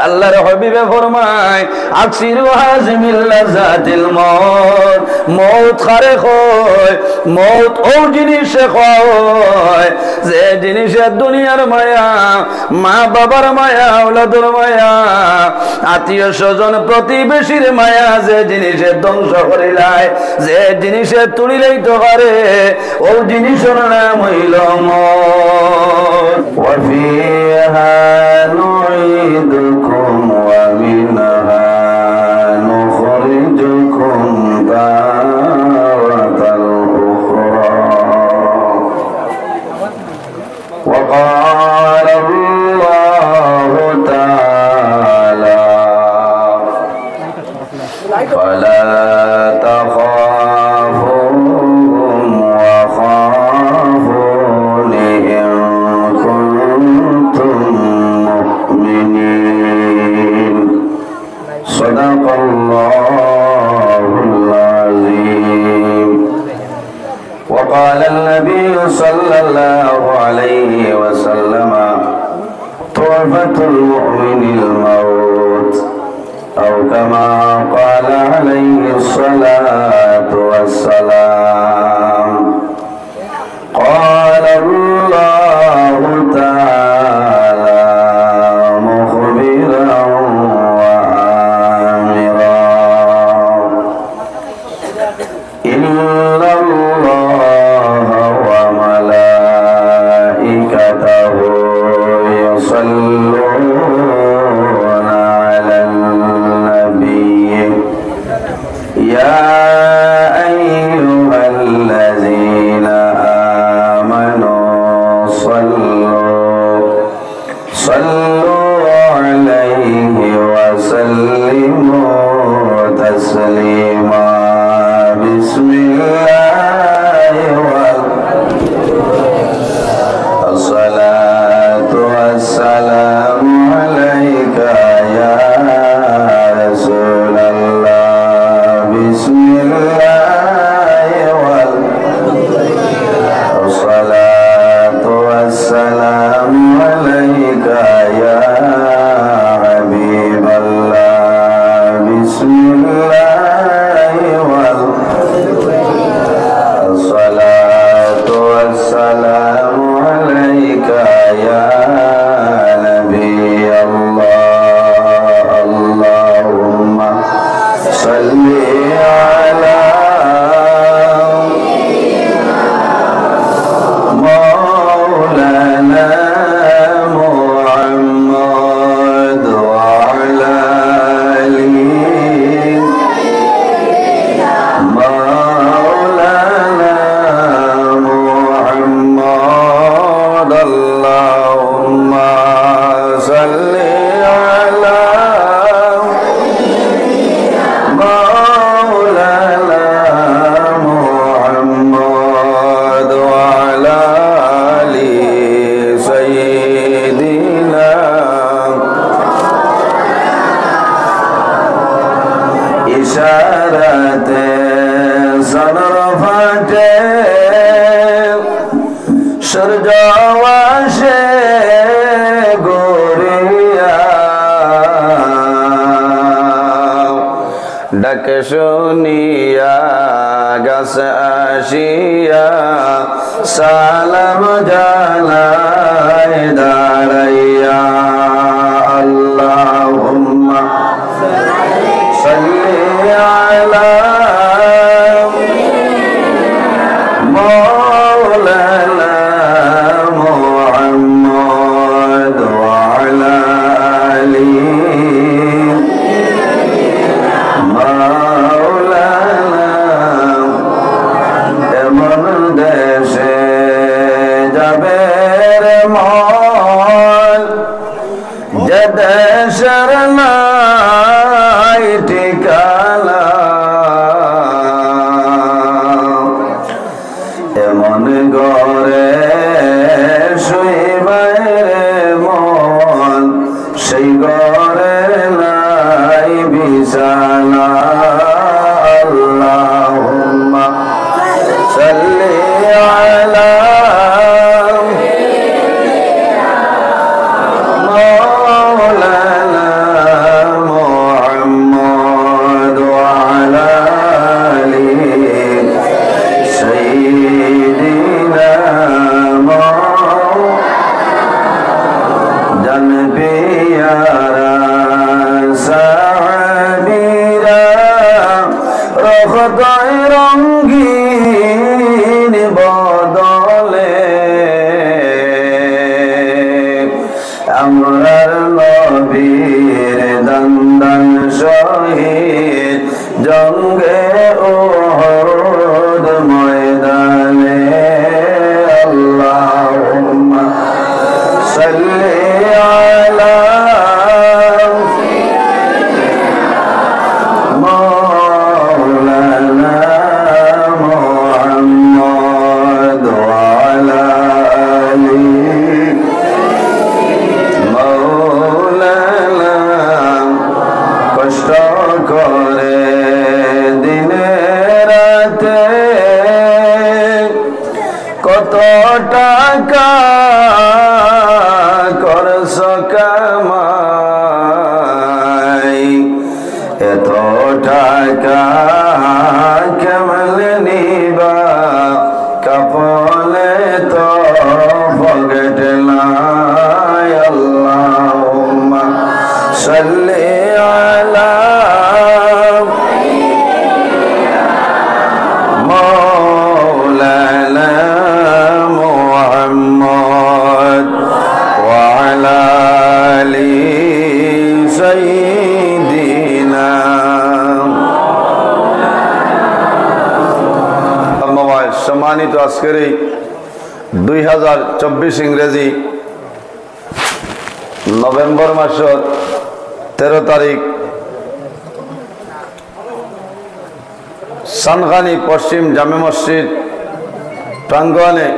আল্লাহর হাবিবে ফরমায় আকসিরু হাজিমিল লাযাতিল মউত মউত খারে হয় মউত ও জিনিসে হয় যে জিনিসের দুনিয়ার মায়া মা বাবার মায়া আওলাদের মায়া আত্মীয় স্বজন প্রতিবেশীর মায়া যে জিনিসের ধ্বংস করিলায় যে জিনিসের তুলিলেই তো পারে ও জিনিসের নাম হইল মউত। ওয়া ফিহা নুঈদুকুম ওয়া মিনহা নুখরিজুকুম তারাতাল উখরা। ওয়া ক্বালা আল্লাহু তাআলা ফালা وقال النبي صلى الله عليه وسلم طعفة المؤمن الموت أو كما قال عليه الصلاة والسلام. قال الله تعالى مخبرا وآمرا إن الله وملائكته يصلون على النبي يا أيها الذين آمنوا صلوا عليه وسلموا تسليما. بسم الله والصلاة والسلام عليك يا رسول الله. بسم الله والصلاة والسلام عليك يا حبيب الله. بسم الله والصلاة والسلام عليك يا نبي الله. اللهم صل على مولانا محمد وعلى آله مولانا محمد. اللهم صل على مولانا محمد وعلى آل سيدنا. ইশারাতে সনর ফাটে সূর্য আসে শুনিয়া গাছ আসিয়া সালাম জানায় দাঁড়াইয়া আল্লাহুম্মা সাল্লি আলা মাওলানা মুহাম্মদ ওয়া আলা আলি মাওলানা এমন দেশে যাবে রে মন যে দেশের নাই ঠিকানা এমন ঘরে শুইবে রে মন সেই ঘরে নাই বিছানা আল্লাহুম্মা সাল্লি আলা মাওলানা মুহাম্মদ ওয়া আলা আলি সাইয়্যিদিনা জানবিয়ারা সাহাবীরা রহদায় রঙ্গিন বদলে আমরার নবীর দন্দন শহীদ জঙ্গে উহুদ ময়দানে আল্লাহুম্মা সাল্লি আলা মাওলানা মুহাম্মদ ওয়া আলা আলি মাওলানা কষ্ট করে দিনে রাতে কত টাকা করছ কামাই এত টাকা কেমনে নিবা কাপলে তো পকেট নাই আল্লাহুম্মা সাল্লি আলা মাওলানা মুহাম্মদ ওয়া আলা আলি সাইয়্যিদিনা সম্মানিত আজকের এই 2024 ইংরেজি নভেম্বর মাসের 13 তারিখ সানখানি পশ্চিম জামে মসজিদ প্রাঙ্গণে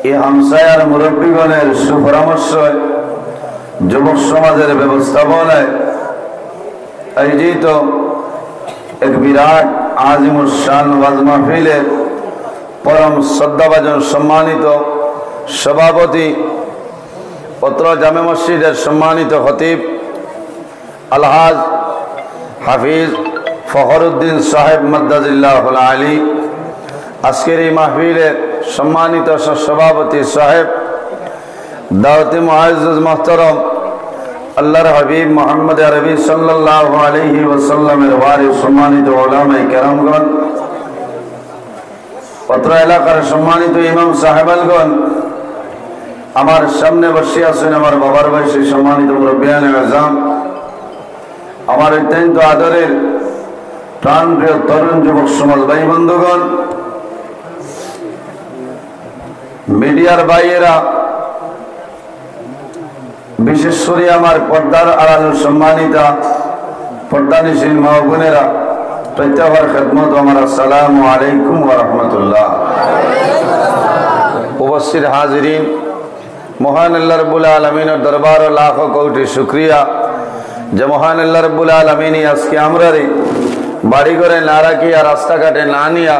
এই হামসায়ার মুরব্বীগণের সুপরামর্শ যুবক সমাজের ব্যবস্থাপনায় আয়োজিত এক বিরাট আজিমুল শান ওয়াজ মাহফিলের পরম শ্রদ্ধাভাজন সম্মানিত সভাপতি পত্র জামে মসজিদের সম্মানিত খতিব আলহাজ হাফিজ ফখরুদ্দিন সাহেব মাদ্দাজিল্লাহুল আলী, আজকের এই মাহফিলের সম্মানিত সভাপতি সাহেব দাওয়াতে মুআজ্জাজ মুহতারাম আল্লাহর হাবিব মুহাম্মদ আরবি সাল্লাল্লাহু আলাইহি ওয়াসাল্লামের ওয়ারিস সম্মানিত উলামায়ে কেরামগণ, পত্র এলাকার সম্মানিত ইমাম সাহেবালগণ, আমার সামনে বসে আছেন আমার বাবার বয়সী সম্মানিত মুরব্বিয়ানে আযম, আমার অত্যন্ত আদরের প্রাণপ্রিয় তরুণ যুবক সমাজ ভাই বন্ধুগণ, মিডিয়ার ভাইয়েরা, বিশেষ করে আমার পর্দার আড়ালের সম্মানিতা পর্দানিশীল মা বোনেরা, প্রত্যেকের খেদমত আমার আসসালামু আলাইকুম ওয়া রাহমাতুল্লাহ। উপস্থিত হাজিরিন, মহান আল্লাহ রাব্বুল আলামিনের দরবারে লাখো কোটি শুকরিয়া যে মহান আল্লাহ রাব্বুল আলামিন আজকে আমরারে বাড়ি ঘরে না রাখিয়া রাস্তাঘাটে না নিয়া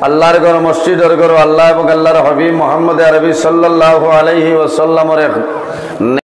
আল্লাহর ঘর মসজিদের ঘর আল্লাহ এবং আল্লাহর হাবিব মুহাম্মদ আরবি সাল্লাল্লাহু আলাইহি ওয়াসাল্লামের